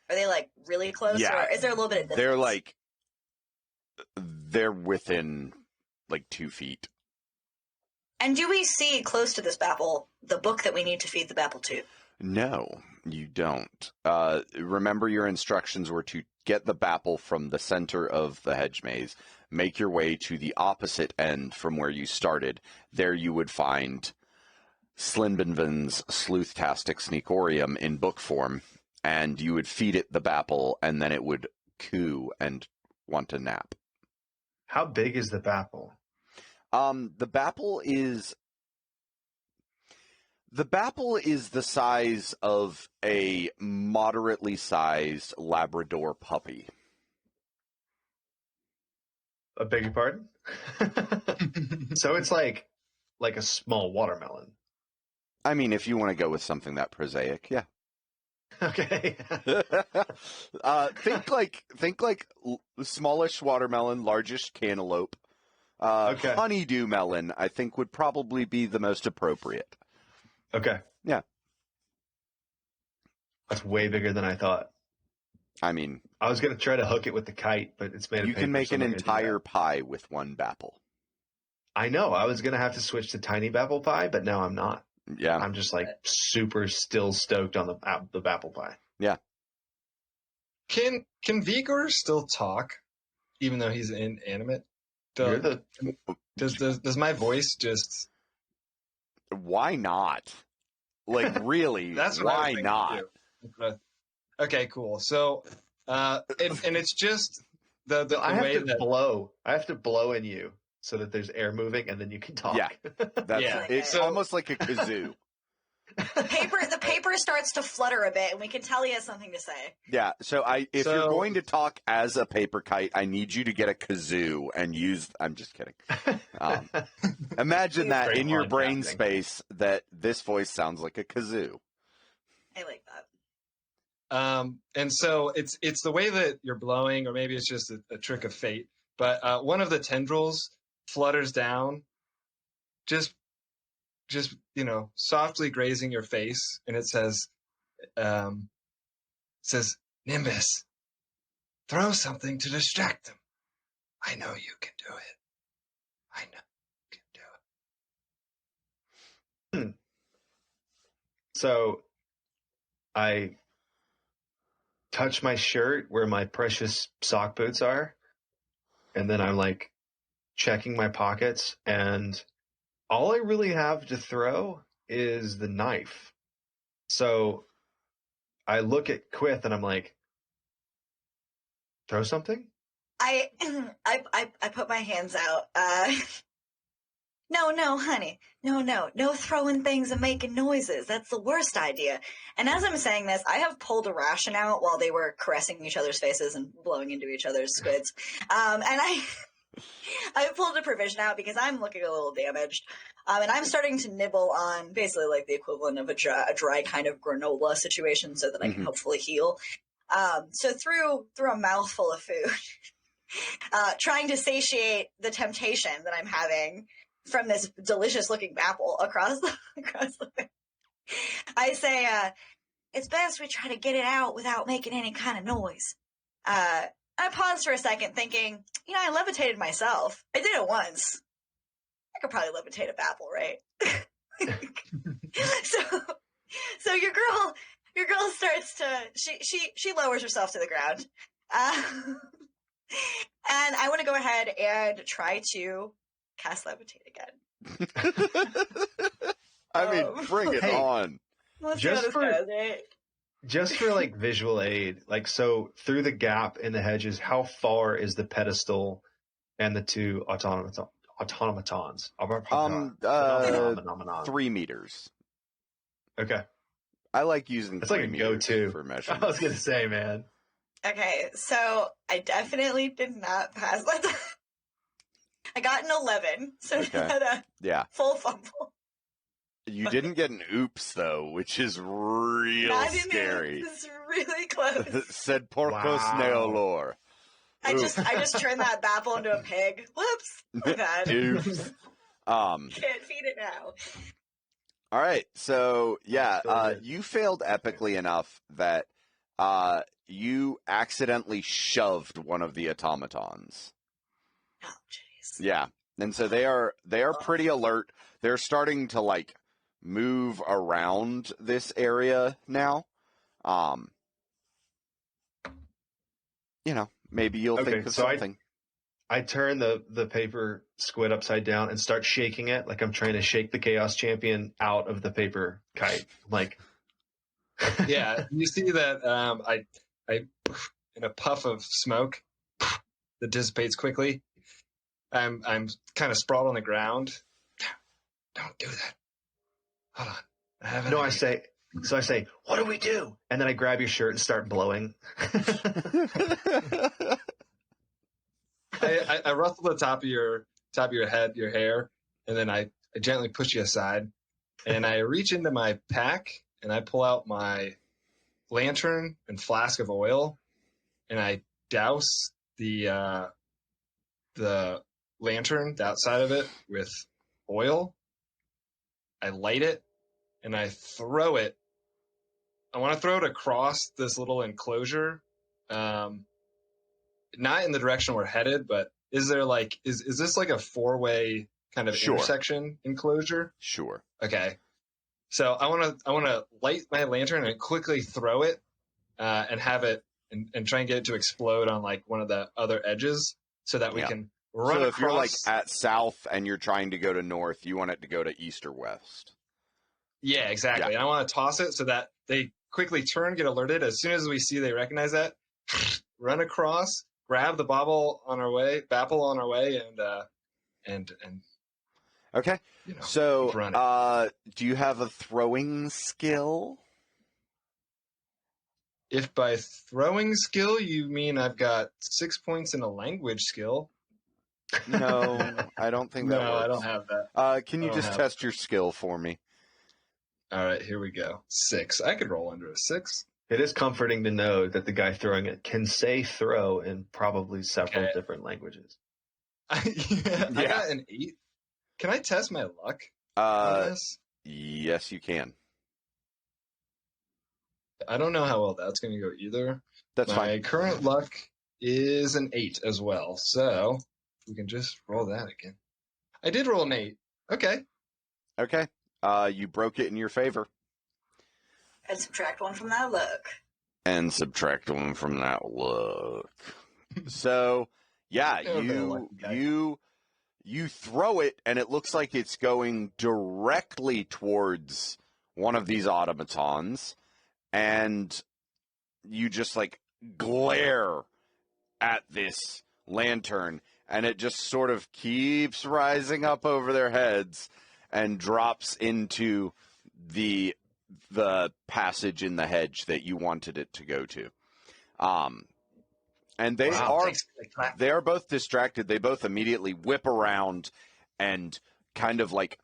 Are they like really close, Yeah. or is there a little bit of distance? They're within like 2 feet. And do we see close to this babble the book that we need to feed the babble to? No, you don't. Remember, your instructions were to get the Bapple from the center of the hedge maze, make your way to the opposite end from where you started. There you would find Slinbinvan's Sleuthtastic Sneakorium in book form, and you would feed it the Bapple, and then it would coo and want to nap. How big is the Bapple? The Bapple is the size of a moderately sized Labrador puppy. I beg your pardon? So it's like a small watermelon. I mean, if you want to go with something that prosaic, yeah. Okay. Think like smallish watermelon, largest cantaloupe. Okay. Honeydew melon, I think, would probably be the most appropriate. Okay. Yeah. That's way bigger than I thought. I mean, I was going to try to hook it with the kite, but it's made of you paper, can make so an I'm not gonna do entire that. pie with one Bapple. I know. I was going to have to switch to tiny Bapple pie, but now I'm not. Yeah. I'm just like super still stoked on the Bapple pie. Can Vigor still talk, even though he's inanimate? You're Does my voice just? Why not? Like, really? That's what I was why thinking not? too. But- okay, cool. So, and it's just the I have way to that blow. I have to blow in you so that there's air moving, and then you can talk. Yeah. That's Yeah. it's So- almost like a kazoo. The paper starts to flutter a bit, and we can tell he has something to say. Yeah. So if So- you're going to talk as a paper kite, I need you to get a kazoo and use. I'm just kidding. Imagine that Great in your brain podcasting. space that this voice sounds like a kazoo. I like that. And so it's the way that you're blowing, or maybe it's just a trick of fate. But one of the tendrils flutters down, just softly grazing your face, and it says, "Nimbus, throw something to distract them. I know you can do it. I know you can do it." So I touch my shirt where my precious sock boots are, and then I'm like checking my pockets, and all I really have to throw is the knife. So I look at Quith and I'm like, throw something? I put my hands out. No, honey. No throwing things and making noises. That's the worst idea. And as I'm saying this, I have pulled a ration out while they were caressing each other's faces and blowing into each other's squids. And I pulled a provision out because I'm looking a little damaged. And I'm starting to nibble on basically like the equivalent of a dry kind of granola situation so that I can hopefully heal. So through a mouthful of food, trying to satiate the temptation that I'm having from this delicious looking apple across the way. I say, it's best we try to get it out without making any kind of noise. I paused for a second thinking, I levitated myself. I did it once. I could probably levitate a apple, right? So your girl starts to, she lowers herself to the ground. And I want to go ahead and try to cast levitate again. I mean, bring it on. Let's see how this goes, right? Just for like visual aid, like so through the gap in the hedges, how far is the pedestal and the two automatons? 3 meters. Okay. I like using it's like a go-to for measurement. I was gonna say, man. Okay, so I definitely did not pass. I got an 11, so Okay. not a full fumble. You didn't get an oops though, which is real scary. It's really close. Said Porcos Neolor. I just turned that baffle into a pig. Whoops. My bad. Oops. Can't feed it now. All right, so you failed epically enough that you accidentally shoved one of the automatons. Oh, jeez. Yeah, and so they are pretty alert. They're starting to like move around this area now. Maybe you'll think of something. I turn the paper squid upside down and start shaking it like I'm trying to shake the Chaos Champion out of the paper kite. Like, yeah, you see that I in a puff of smoke that dissipates quickly. I'm kind of sprawled on the ground. Don't do that. Hold on. I say, what do we do? And then I grab your shirt and start blowing. I rustle the top of your head, your hair, and then I gently push you aside, and I reach into my pack and I pull out my lantern and flask of oil, and I douse the lantern, the outside of it, with oil. I light it and I throw it. I want to throw it across this little enclosure. Not in the direction we're headed, but is there is this like a 4-way kind of intersection enclosure? Sure. Okay. So I want to light my lantern and quickly throw it, and have it and try and get it to explode on like one of the other edges so that we can run across. So if you're like at south and you're trying to go to north, you want it to go to east or west. Yeah, exactly. Yeah. And I want to toss it so that they quickly turn, get alerted. As soon as we see they recognize that, run across, grab the bapple on our way, and okay. So, do you have a throwing skill? If by throwing skill you mean I've got 6 points in a language skill. No, I don't think that works. No, I don't have that. Can you just test your skill for me? All right, here we go. 6. I could roll under a 6. It is comforting to know that the guy throwing it can say throw in probably several different languages. I got an 8. Can I test my luck on this? Yes, you can. I don't know how well that's going to go either. That's my fine. current luck is an 8 as well. So we can just roll that again. I did roll an 8. Okay. Okay. You broke it in your favor. And subtract 1 from that luck. And subtract 1 from that luck. So, yeah, you throw it, and it looks like it's going directly towards one of these automatons, and you just, like, glare at this lantern, and it just sort of keeps rising up over their heads and drops into the passage in the hedge that you wanted it to go to. And they are both distracted. They both immediately whip around and kind of like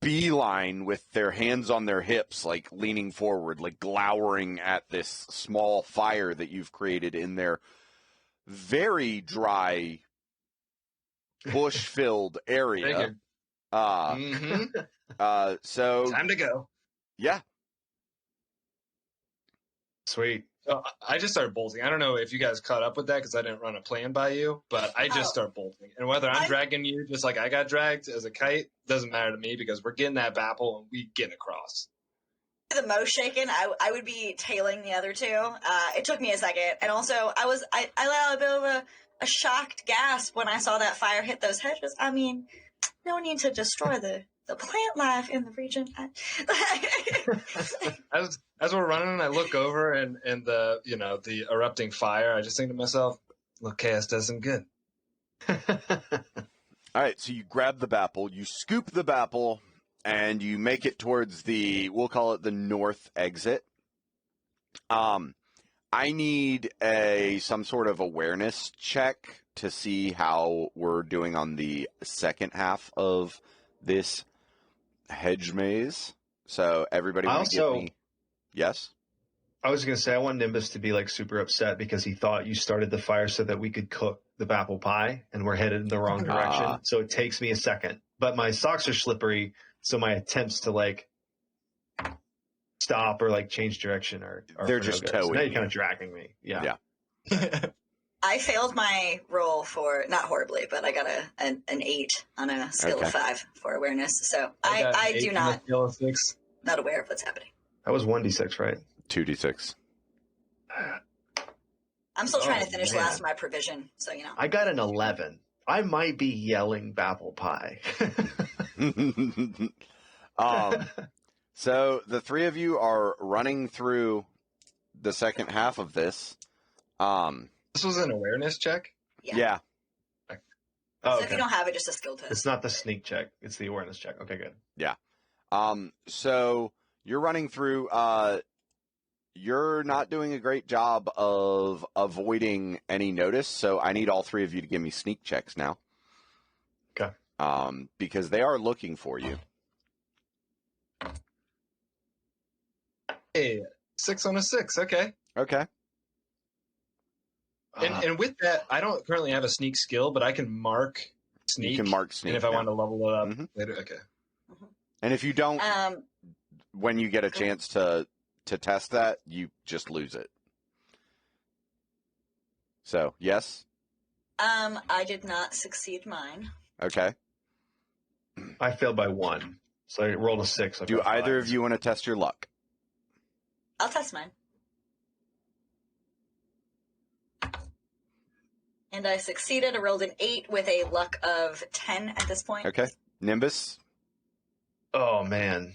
beeline with their hands on their hips, like leaning forward, like glowering at this small fire that you've created in their very dry, bush-filled area. So time to go. Yeah. Sweet. So I just started bolting. I don't know if you guys caught up with that because I didn't run a plan by you, but I just start bolting. And whether I'm dragging you just like I got dragged as a kite, doesn't matter to me because we're getting that bapple and we get across. The most shaken, I would be tailing the other two. It took me a second. And also, I let out a bit of a shocked gasp when I saw that fire hit those hedges. I mean, no need to destroy the plant life in the region. As we're running, I look over and the erupting fire. I just think to myself, "Look, Chaos does some good." All right, so you grab the bapple, you scoop the bapple, and you make it towards we'll call it the north exit. I need some sort of awareness check to see how we're doing on the second half of this hedge maze. So everybody want to give me... Yes? I was going to say, I want Nimbus to be like super upset because he thought you started the fire so that we could cook the apple pie and we're headed in the wrong direction. So it takes me a second. But my socks are slippery, so my attempts to like stop or like change direction are they're just towing. So now you're kind of dragging me. Yeah. I failed my roll for, not horribly, but I got an 8 on a scale of 5 for awareness. So I do not, not aware of what's happening. That was 1d6, right? 2d6. I'm still trying to finish the last of my provision, so you know. I got an 11. I might be yelling apple pie. So the three of you are running through the second half of this. This was an awareness check? Yeah. So if you don't have it, just a skill test. It's not the sneak check. It's the awareness check. Okay, good. Yeah. So you're running through. You're not doing a great job of avoiding any notice, so I need all three of you to give me sneak checks now. Okay. Because they are looking for you. Hey, 6 on a 6. Okay. Okay. And with that, I don't currently have a sneak skill, but I can mark sneak. You can mark sneak. And if I want to level it up later, okay. And if you don't, when you get a chance to test that, you just lose it. So, yes? I did not succeed mine. Okay. I failed by 1, so I rolled a 6. Do either of you want to test your luck? I'll test mine. And I succeeded. I rolled an 8 with a luck of 10 at this point. Okay. Nimbus? Oh, man.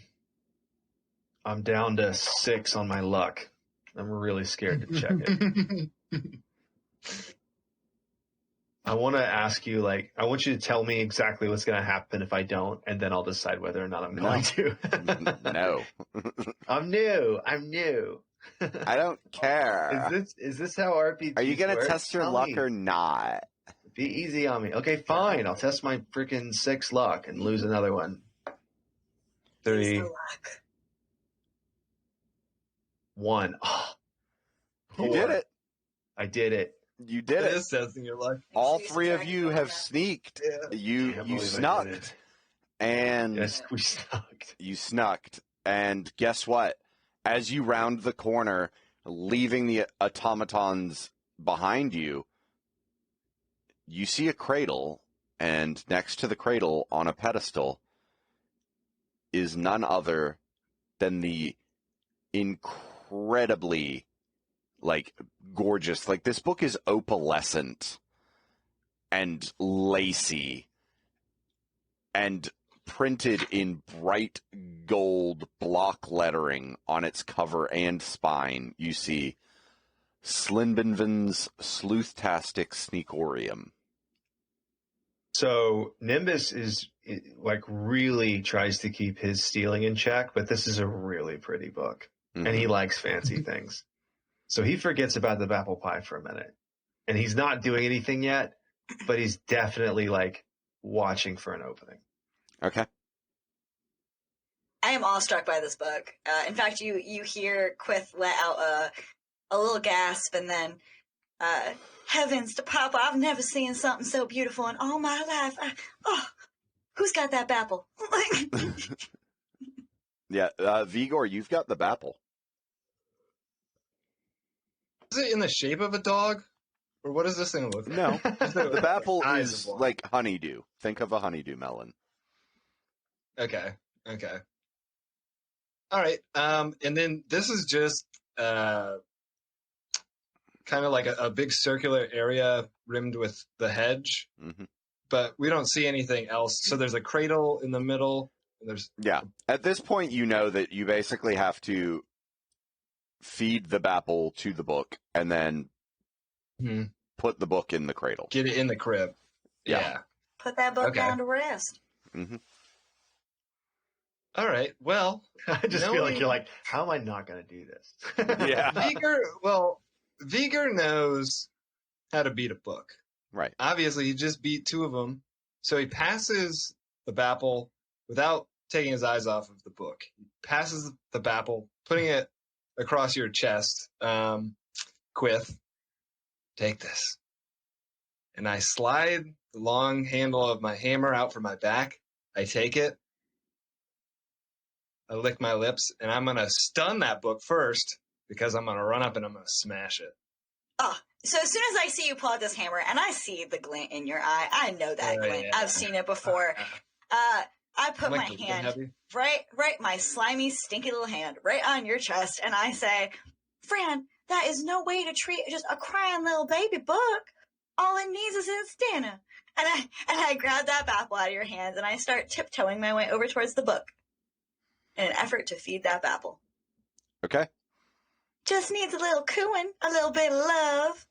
I'm down to 6 on my luck. I'm really scared to check it. I want to ask you, I want you to tell me exactly what's going to happen if I don't, and then I'll decide whether or not I'm going to. No. I'm new. I don't care. Is this how RPGs Are you going to work? test your luck or not? Be easy on me. Okay, fine. I'll test my freaking 6 luck and lose another one. 3. 1. Oh, You did it. I did it. You did It it. is testing your luck. All Thanks to three of Dragon you Ball have now. sneaked. Yeah. You Can't believe I did snuck. it. And Yes, we snuck. you snucked. And guess what? As you round the corner, leaving the automatons behind you, you see a cradle, and next to the cradle on a pedestal is none other than the incredibly, gorgeous. This book is opalescent and lacy and printed in bright gold block lettering on its cover and spine. You see Slinbinvan's Sleuthtastic Sneakorium. So Nimbus is really tries to keep his stealing in check, but this is a really pretty book, and he likes fancy things. So he forgets about the apple pie for a minute, and he's not doing anything yet, but he's definitely watching for an opening. Okay. I am awestruck by this book. In fact, you hear Quith let out a little gasp, and then, heavens to Papa, I've never seen something so beautiful in all my life. Who's got that bapple? Yeah, Vigor, you've got the bapple. Is it in the shape of a dog? Or what does this thing look like? No, the bapple Eyes is of one. like honeydew. Think of a honeydew melon. Okay. All right. And then this is just kind of like a big circular area rimmed with the hedge, Mm-hmm. but we don't see anything else. So there's a cradle in the middle. And there's Yeah. At this point, you know that you basically have to feed the bapple to the book and then put the book in the cradle. get it in the crib. Yeah. Yeah. Put that book Okay. down to rest. Mm-hmm. All right. Well, I just feel like knowing- you're like, how am I not going to do this? Yeah. Vigor knows how to beat a book. Right. Obviously, he just beat two of them. So he passes the bapple without taking his eyes off of the book. He passes the bapple, putting it across your chest. Quith, take this. And I slide the long handle of my hammer out from my back. I take it. I lick my lips, and I'm going to stun that book first because I'm going to run up and I'm going to smash it. So as soon as I see you pull out this hammer, and I see the glint in your eye, I know that glint. Yeah. I've seen it before. I put Am I my gluten hand heavy? right, my slimy, stinky little hand right on your chest, and I say, Fran, that is no way to treat just a crying little baby book. All it needs is its dinner. And I grab that bapple out of your hands, and I start tiptoeing my way over towards the book in an effort to feed that bapple. Okay. Just needs a little cooing, a little bit of love.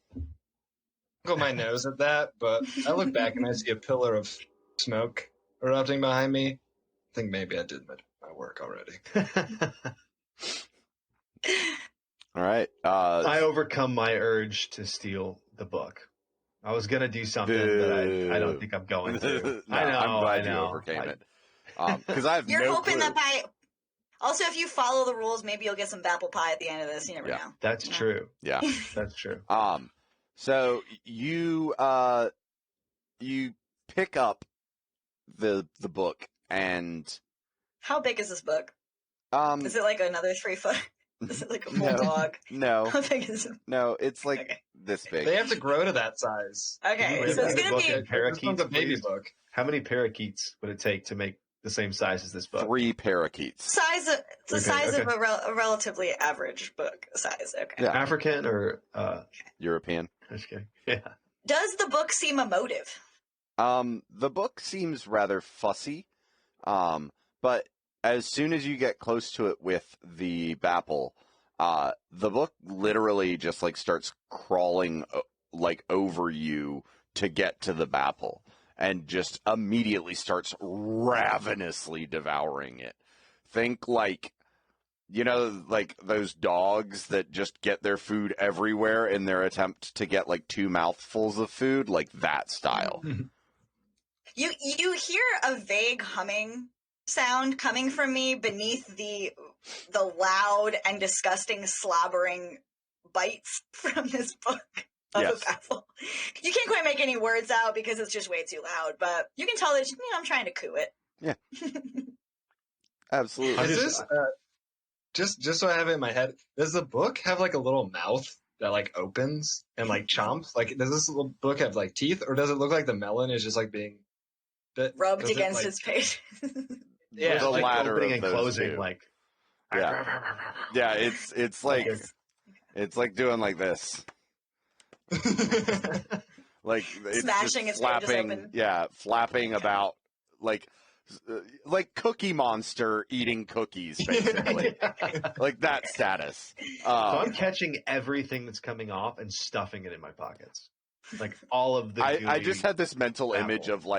Go my nose at that, but I look back and I see a pillar of smoke erupting behind me. I think maybe I did my work already. All right. I overcome my urge to steal the book. I was going to do something, but I don't think I'm going to. No, I know. I'm glad I you know. overcame it. Because I have You're no hoping clue. that by... Also, if you follow the rules, maybe you'll get some apple pie at the end of this. You never Yeah. know. That's Yeah. true. Yeah. That's true. So you pick up the book and How big is this book? Is it like another 3 foot? Is it like a No. bulldog? no, How big is it? no, it's like Okay. this big. They have to grow to that size. Okay, Can you so read it's that gonna book be... in This parakeets, one's a baby please? book. How many parakeets would it take to make the same size as this book? 3 parakeets. It's the Okay, size of okay. a relatively average book size. Okay. Yeah. African or European. just kidding. Yeah. Does the book seem emotive? The book seems rather fussy, but as soon as you get close to it with the bapple, the book literally just starts crawling over you to get to the bapple, and just immediately starts ravenously devouring it. Think those dogs that just get their food everywhere in their attempt to get 2 mouthfuls of food, that style. You hear a vague humming sound coming from me beneath the loud and disgusting slobbering bites from this book of Yes. a babble. You can't quite make any words out because it's just way too loud, but you can tell that I'm trying to coo it. Yeah. Absolutely. Is this just so I have it in my head? Does the book have like a little mouth that like opens and like chomps? Like, does this little book have like teeth, or does it look like the melon is just like being Rubbed against its page. Yeah, the like latter opening of and those closing, two. like Yeah, it's like it's like doing like this. Like it's Smashing just its pages flapping, open. yeah, flapping about like Cookie Monster eating cookies, basically, like that status. So I'm catching everything that's coming off and stuffing it in my pockets, like all of the. I just had this mental image Apple.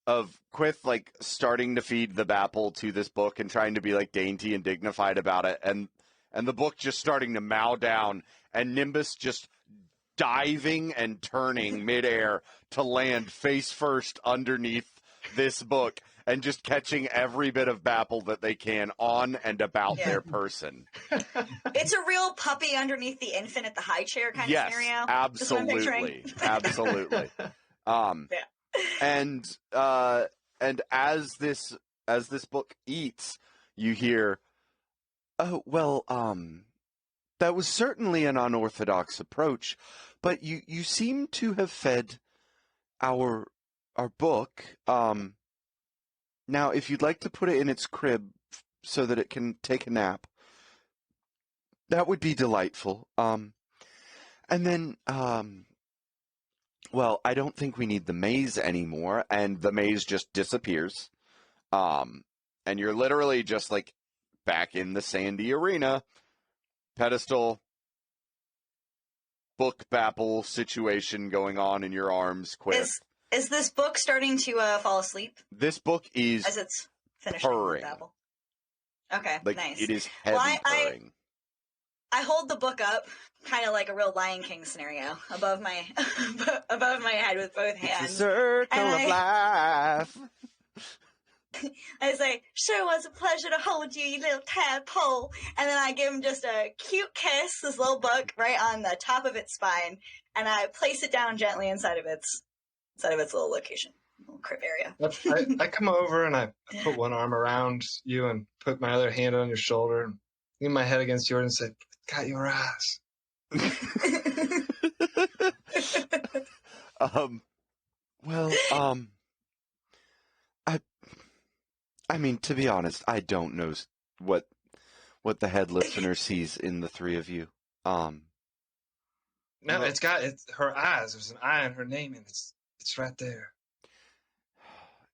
of Quith like starting to feed the Bapple to this book and trying to be like dainty and dignified about it, and the book just starting to mow down, and Nimbus just diving and turning midair to land face first underneath this book and just catching every bit of Bapple that they can on and about their person. It's a real puppy underneath the infant at the high chair kind of scenario. That's what I'm picturing. Absolutely. And as this book eats, you hear, oh well, that was certainly an unorthodox approach, but you seem to have fed our book. Now, if you'd like to put it in its crib so that it can take a nap, that would be delightful. And then, well, I don't think we need the maze anymore, and the maze just disappears. And you're literally just like back in the sandy arena, pedestal, book Bapple situation going on in your arms. Is this book starting to fall asleep This book is as it's finishing purring. the babble? Okay, like nice. it is heavy Well, purring. I hold the book up, kind of like a real Lion King scenario, above my head with both It's a hands. circle And of life. I say, sure was a pleasure to hold you, you little tadpole. And then I give him just a cute kiss, this little book, right on the top of its spine, and I place it down gently inside of its little location, little crib area. I come over and I put one arm around you and put my other hand on your shoulder and lean my head against yours and say, "Got your ass." Well, I mean, to be honest, I don't know what the head listener sees in the three of you. No, Well- it's her eyes. There's an eye in her name, and it's right there.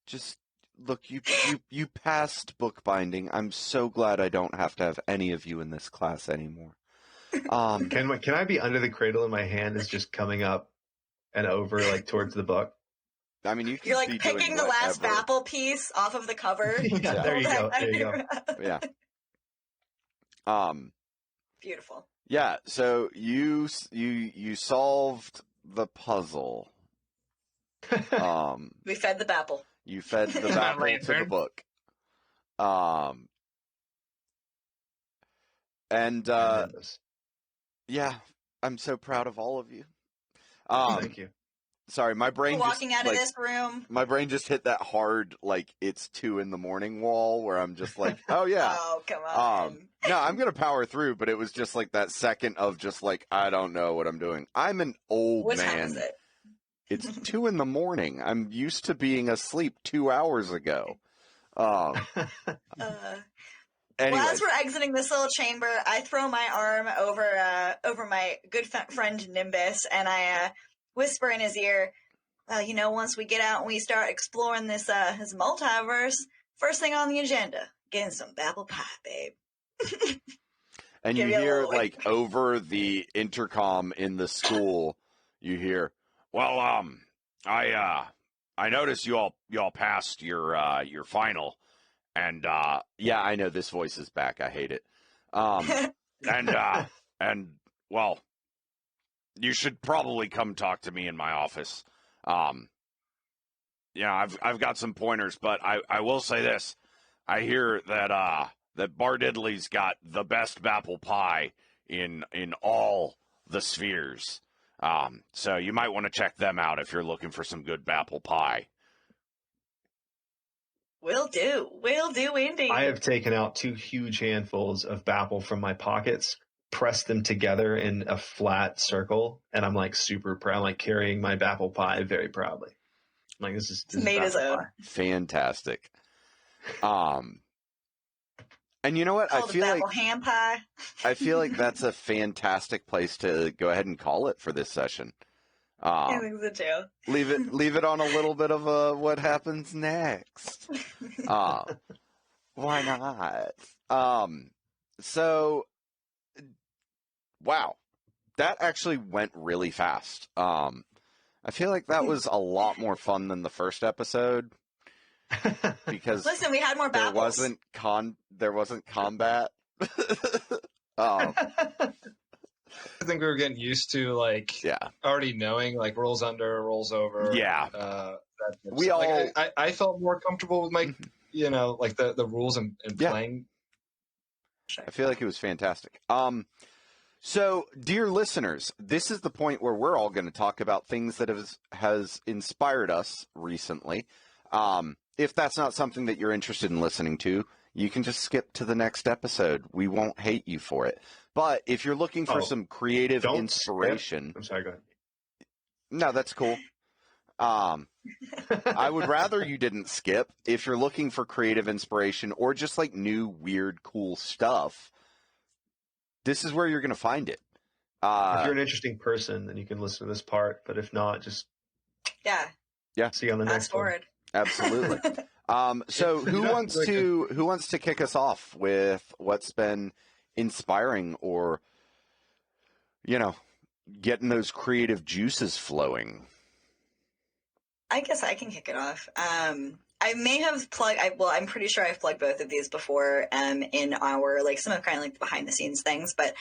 Just look, you passed bookbinding. I'm so glad I don't have to have any of you in this class anymore. Can I be under the cradle and my hand is just coming up and over like towards the book? I mean, you can You're like be picking doing the last whatever. Bapple piece off of the cover. Yeah, there you go. There you go. Yeah. Beautiful. Yeah. So you solved the puzzle. We fed the Bapple. You fed the My Bapple to the lantern. book. And yeah, I'm so proud of all of you. Thank you. Sorry, my brain Walking just, out of this room. my brain just hit that hard, like it's 2 a.m. wall where I'm just like, oh yeah. Oh, come on. No, I'm gonna power through, but it was just like that second of just like I don't know what I'm doing. I'm an old What man. time is it? It's 2 a.m. I'm used to being asleep 2 hours ago. Anyways, Well, as we're exiting this little chamber, I throw my arm over my good friend Nimbus, and I whisper in his ear, "Well, once we get out and we start exploring this multiverse, first thing on the agenda, getting some Bapple pie, babe." and you give you a hear little, like over the intercom in the school, you hear, "Well, I noticed you all passed your final." And yeah, I know this voice is back. I hate it. And well, you should probably come talk to me in my office. I've got some pointers, but I will say this: I hear that Bar Diddley's got the best Bapple pie in all the spheres. So you might want to check them out if you're looking for some good apple pie. Will do, indeed. I have taken out 2 huge handfuls of Bapple from my pockets, pressed them together in a flat circle, and I'm like super proud. I'm like carrying my Bapple pie very proudly. I'm like, this is made his Bapple own. pie. Fantastic. And you know what? Called a Bapple ham pie. I feel like that's a fantastic place to go ahead and call it for this session. I think so too. Leave it on a little bit of a what happens next. Why not? So, wow, that actually went really fast. I feel like that was a lot more fun than the first episode because Listen, we had more there battles. there wasn't combat. I think we were getting used to already knowing rolls under, rolls over. Yeah. We so, all. I felt more comfortable with my the rules and playing. I feel like it was fantastic. So, dear listeners, this is the point where we're all going to talk about things that has inspired us recently. If that's not something that you're interested in listening to, you can just skip to the next episode. We won't hate you for it. But if you're looking for some creative inspiration... I'm sorry, go ahead. No, that's cool. I would rather you didn't skip. If you're looking for creative inspiration or just new, weird, cool stuff, this is where you're going to find it. If you're an interesting person, then you can listen to this part. But if not, just see you on the next forward. One. Absolutely. So who wants to kick us off with what's been inspiring or getting those creative juices flowing? I guess I can kick it off. I may have I'm pretty sure I've plugged both of these before in our some of the behind the scenes things, but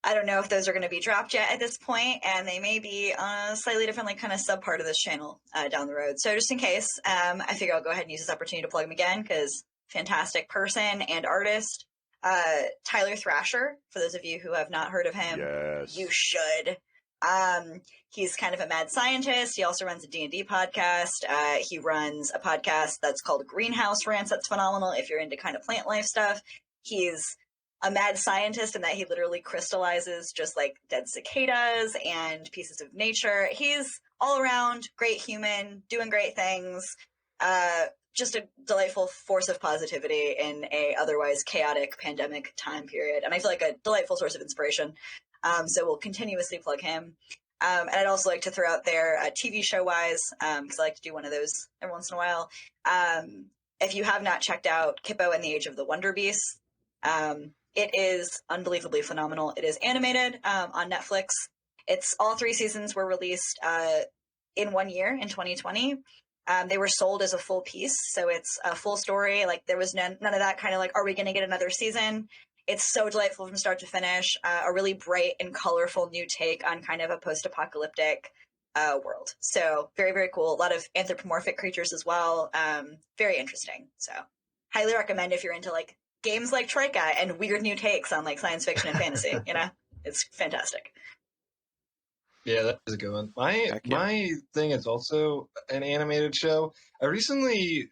I don't know if those are going to be dropped yet at this point, and they may be on a slightly different kind of sub part of this channel down the road. So just in case, I figure I'll go ahead and use this opportunity to plug him again because fantastic person and artist. Tyler Thrasher, for those of you who have not heard of him, yes, you should. He's kind of a mad scientist. He also runs a D&D podcast. He runs a podcast that's called Greenhouse Rants. That's phenomenal if you're into kind of plant life stuff. He's a mad scientist in that he literally crystallizes just dead cicadas and pieces of nature. He's all around great human, doing great things. Just a delightful force of positivity in a otherwise chaotic pandemic time period. And I feel like a delightful source of inspiration. So we'll continuously plug him. And I'd also like to throw out there, TV show-wise, because I like to do one of those every once in a while. If you have not checked out Kippo and the Age of the Wonderbeast, it is unbelievably phenomenal. It is animated on Netflix. It's all 3 seasons were released in 1 year, in 2020. They were sold as a full piece, so it's a full story. There was none of that kind of are we going to get another season? It's so delightful from start to finish. A really bright and colorful new take on kind of a post-apocalyptic world. So very, very cool. A lot of anthropomorphic creatures as well. Very interesting. So highly recommend if you're into games like Troika and weird new takes on science fiction and fantasy. It's fantastic. Yeah, that is a good one. My thing is also an animated show. I recently,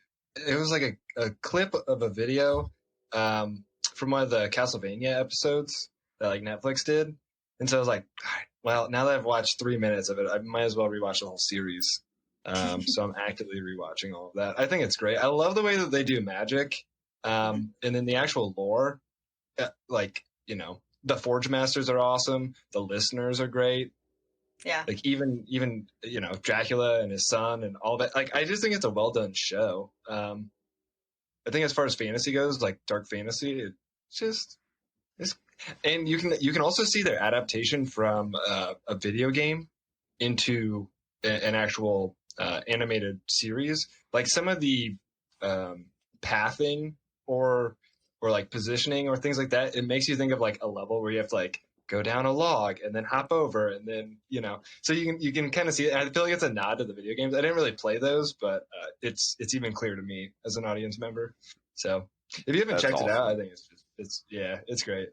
it was a clip of a video from one of the Castlevania episodes that Netflix did. And so I was like, all right, well, now that I've watched 3 minutes of it, I might as well rewatch the whole series. So I'm actively rewatching all of that. I think it's great. I love the way that they do magic. And then the actual lore, the Forge Masters are awesome. The listeners are great. Yeah. Even Dracula and his son and all that. I just think it's a well done show. I think as far as fantasy goes, dark fantasy, and you can also see their adaptation from a video game into an actual animated series. Some of the pathing or positioning or things like that, it makes you think of a level where you have to go down a log and then hop over and then so you can kind of see it. I feel like it's a nod to the video games. I didn't really play those, but it's even clear to me as an audience member. So if you haven't checked it out, I think it's great.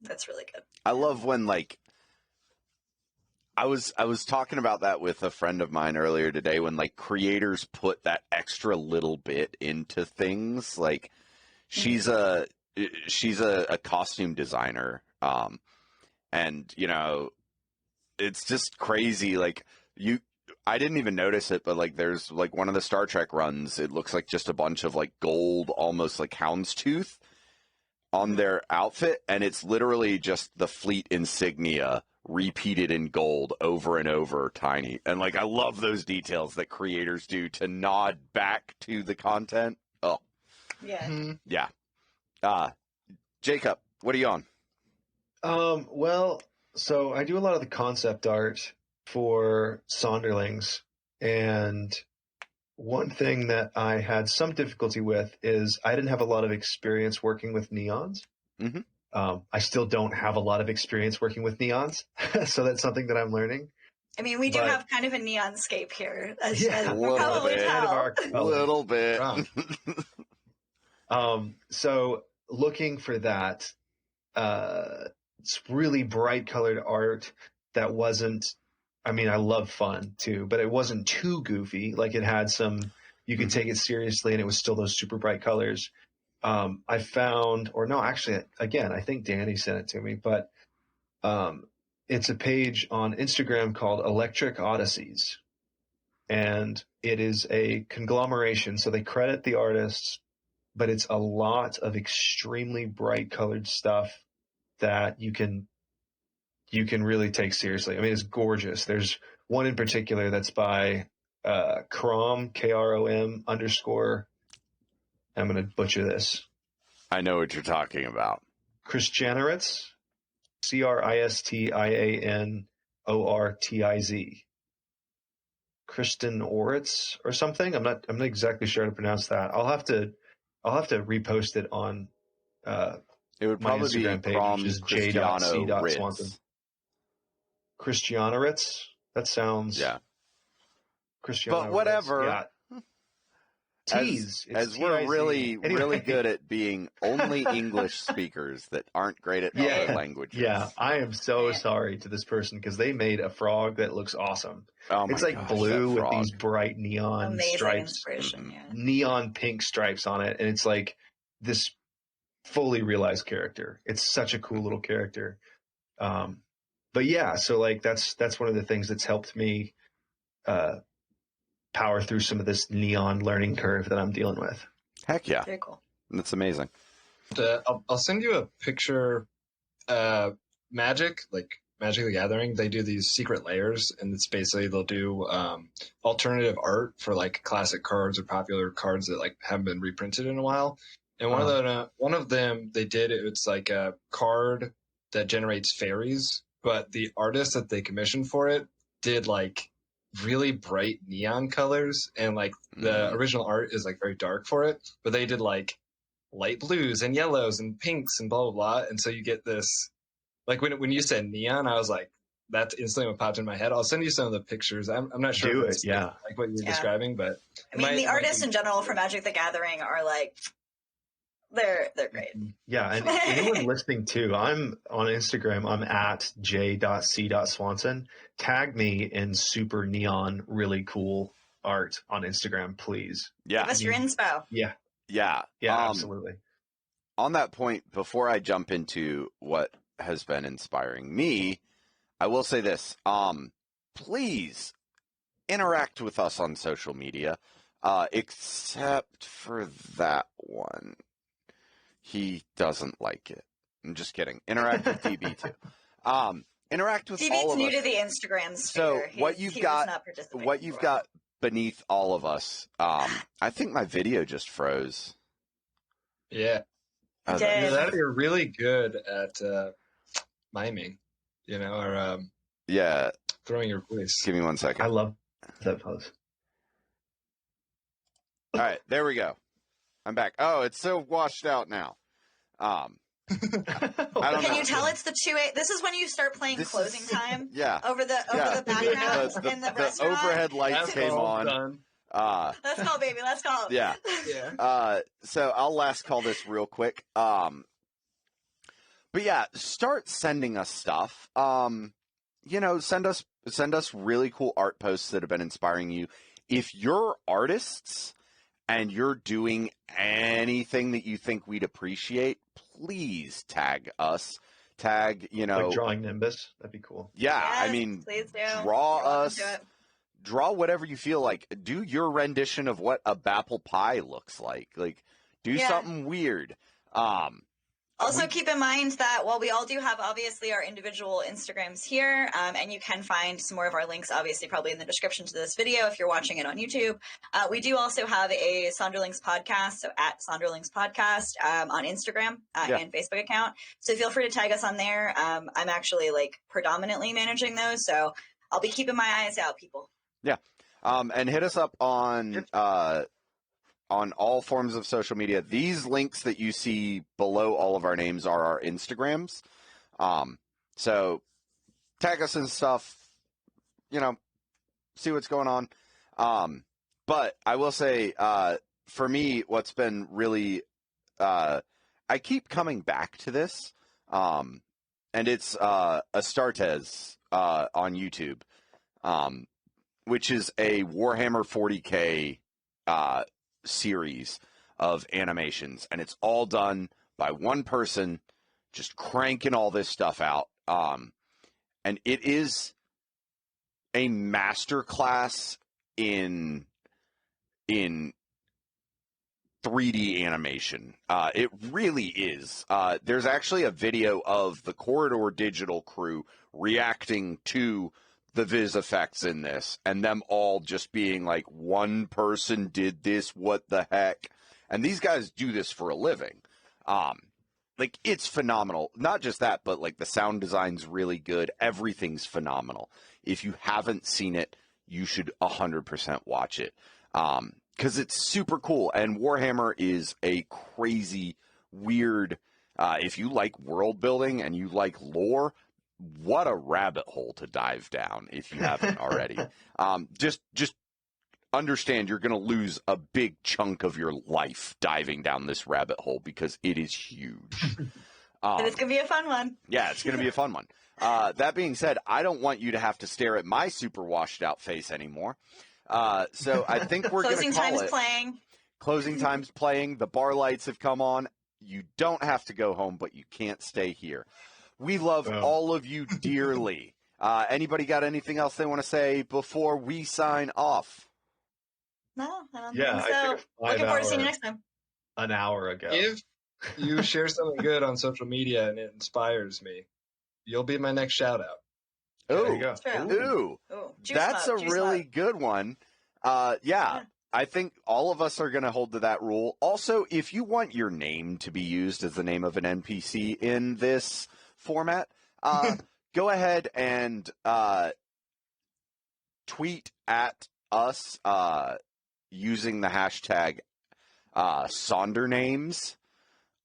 That's really good. I love when like I was talking about that with a friend of mine earlier today when like creators put that extra little bit into things. Like she's a costume designer, and you know, it's just crazy. Like I didn't even notice it, but like there's like one of the Star Trek runs. It looks like just a bunch of like gold, almost like houndstooth on their outfit, and it's literally just the fleet insignia repeated in gold over and over, tiny. And like I love those details that creators do to nod back to the content. Oh, Yeah. yeah. Jacob, what are you on? Well, so I do a lot of the concept art for Sonderlings, and one thing that I had some difficulty with is I didn't have a lot of experience working with neons. Mm-hmm. I still don't have a lot of experience working with neons, so that's something that I'm learning. I mean, we do But- have kind of a neon scape here, as Yeah, you a can little probably bit. Kind of tell. our A color. little bit. So looking for that, it's really bright colored art that wasn't, I mean, I love fun too, but it wasn't too goofy. Like it had some, you could take it seriously and it was still those super bright colors. I found, or no, actually, again, I think Danny sent it to me, but it's a page on Instagram called Electric Odysseys. And it is a conglomeration. So they credit the artists, but it's a lot of extremely bright colored stuff that you can really take seriously. I mean, it's gorgeous. There's one in particular that's by Krom, Krom _ I'm going to butcher this. I know what you're talking about. Christianoritz, Kristianortiz. Kristen Oritz or something. I'm not exactly sure how to pronounce that. I'll have to repost it on It would my probably be Instagram page, Crom which is Cristiano j.c.swanson. Ritz. Christianoritz? That sounds Yeah. Cristiano But whatever. Ritz. Yeah. Tease. As we're T-I-Z. really, Anyway. really good at being only English speakers that aren't great at other languages. Yeah, I am so Yeah. sorry to this person because they made a frog that looks awesome. Oh my It's like gosh, blue that with frog. these bright neon Amazing stripes, inspiration, yeah. neon pink stripes on it, and it's like this fully realized character. It's such a cool little character. But yeah, so like that's one of the things that's helped me power through some of this neon learning curve that I'm dealing with. Heck yeah. Very cool. That's amazing. I'll send you a picture. Magic the Gathering, they do these secret layers, and it's basically they'll do alternative art for like classic cards or popular cards that like haven't been reprinted in a while. And one of them they did, it's like a card that generates fairies, but the artist that they commissioned for it did like really bright neon colors, and like the original art is like very dark for it, but they did like light blues and yellows and pinks and blah blah blah, and so you get this like when you said neon, I was like, that's instantly what popped in my head. I'll send you some of the pictures. I'm not sure Do if it, it's yeah. like what you're Yeah. describing, but I mean, the artists in general for Magic the Gathering are like, they're great. Yeah, and anyone listening too, I'm on Instagram. I'm at j.c.swanson. Tag me in super neon, really cool art on Instagram, please. Yeah. Give us your inspo. Yeah, Yeah. absolutely. On that point, before I jump into what has been inspiring me, I will say this. Please interact with us on social media, except for that one. He doesn't like it. I'm just kidding. Interact with DB too. Interact with all DB's of new us. to the Instagram So sphere. what He you've was got, not participating what you've for a while. got beneath all of us. I think my video just froze. yeah, It Okay. did. that you're really good at miming, or Yeah. throwing your voice. Give me 1 second. I love that post. All right, there we go. I'm back. Oh, it's so washed out now. I don't Can know. you tell it's the 2-8? This is when you start playing This closing is- time Yeah. over the background in the restaurant. overhead lights That's came all on. done. Let's go, baby. Let's go. Yeah. Yeah. So I'll last call this real quick. But yeah, start sending us stuff. Send us really cool art posts that have been inspiring you. If you're artists and you're doing anything that you think we'd appreciate, please tag us. Tag, Like drawing Nimbus. That'd be cool. Yeah, Yes, I mean, please do. draw You're welcome us. to it. Draw whatever you feel like. Do your rendition of what a apple pie looks like. Like, do Yeah. something weird. Also, keep in mind that while we all do have, obviously, our individual Instagrams here, and you can find some more of our links, obviously, probably in the description to this video if you're watching it on YouTube, we do also have a Sonderlings podcast, so at Sonderlings podcast on Instagram and Facebook account. So feel free to tag us on there. I'm actually, predominantly managing those, so I'll be keeping my eyes out, people. Yeah. And hit us up on all forms of social media. These links that you see below all of our names are our Instagrams. So tag us and stuff, see what's going on. But I will say, for me, what's been really, I keep coming back to this, and it's Astartes on YouTube, which is a Warhammer 40K series of animations, and it's all done by one person just cranking all this stuff out, and it is a masterclass in 3D animation. It really is. There's actually a video of the Corridor Digital crew reacting to the Viz effects in this, and them all just being like, one person did this, what the heck? And these guys do this for a living. It's phenomenal. Not just that, but the sound design's really good. Everything's phenomenal. If you haven't seen it, you should 100% watch it. Because it's super cool, and Warhammer is a crazy, weird, if you like world building and you like lore, what a rabbit hole to dive down if you haven't already. Just understand you're going to lose a big chunk of your life diving down this rabbit hole because it is huge. And it's going to be a fun one. Yeah, it's going to be a fun one. That being said, I don't want you to have to stare at my super washed out face anymore. So I think we're going to call Closing time's it. playing. Closing time's playing. The bar lights have come on. You don't have to go home, but you can't stay here. We love all of you dearly. Anybody got anything else they want to say before we sign off? No, I don't Yeah, think so. I took a Looking forward to seeing you 5-hour next time. an hour ago. If you share something good on social media and it inspires me, you'll be my next shout out. There you go. True. Ooh, Ooh, that's a juice really love. good one. Yeah, I think all of us are going to hold to that rule. Also, if you want your name to be used as the name of an NPC in this format, go ahead and tweet at us using the hashtag Sondernames,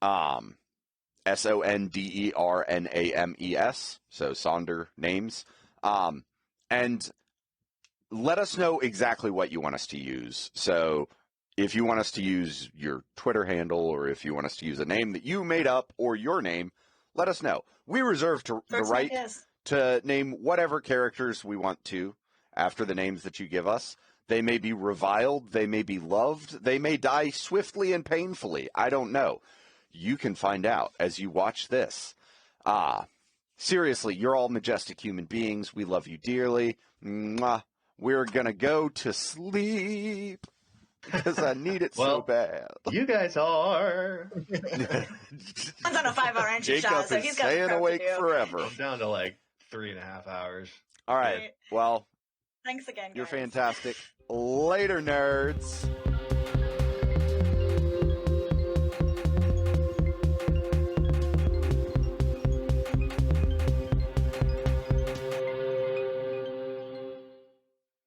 SONDERNAMES, so Sonder names, and let us know exactly what you want us to use. So if you want us to use your Twitter handle, or if you want us to use a name that you made up or your name, let us know. We reserve the right to name whatever characters we want to after the names that you give us. They may be reviled, they may be loved, they may die swiftly and painfully. I don't know. You can find out as you watch this. Seriously, you're all majestic human beings. We love you dearly. Mwah. We're going to go to sleep because I need it so bad. You guys are. I'm on a 5-hour entry Jacob shot, so is he's got some staying prep awake to do. forever. I'm down to 3.5 hours. All right. Well, Thanks again, guys. you're fantastic. Later, nerds.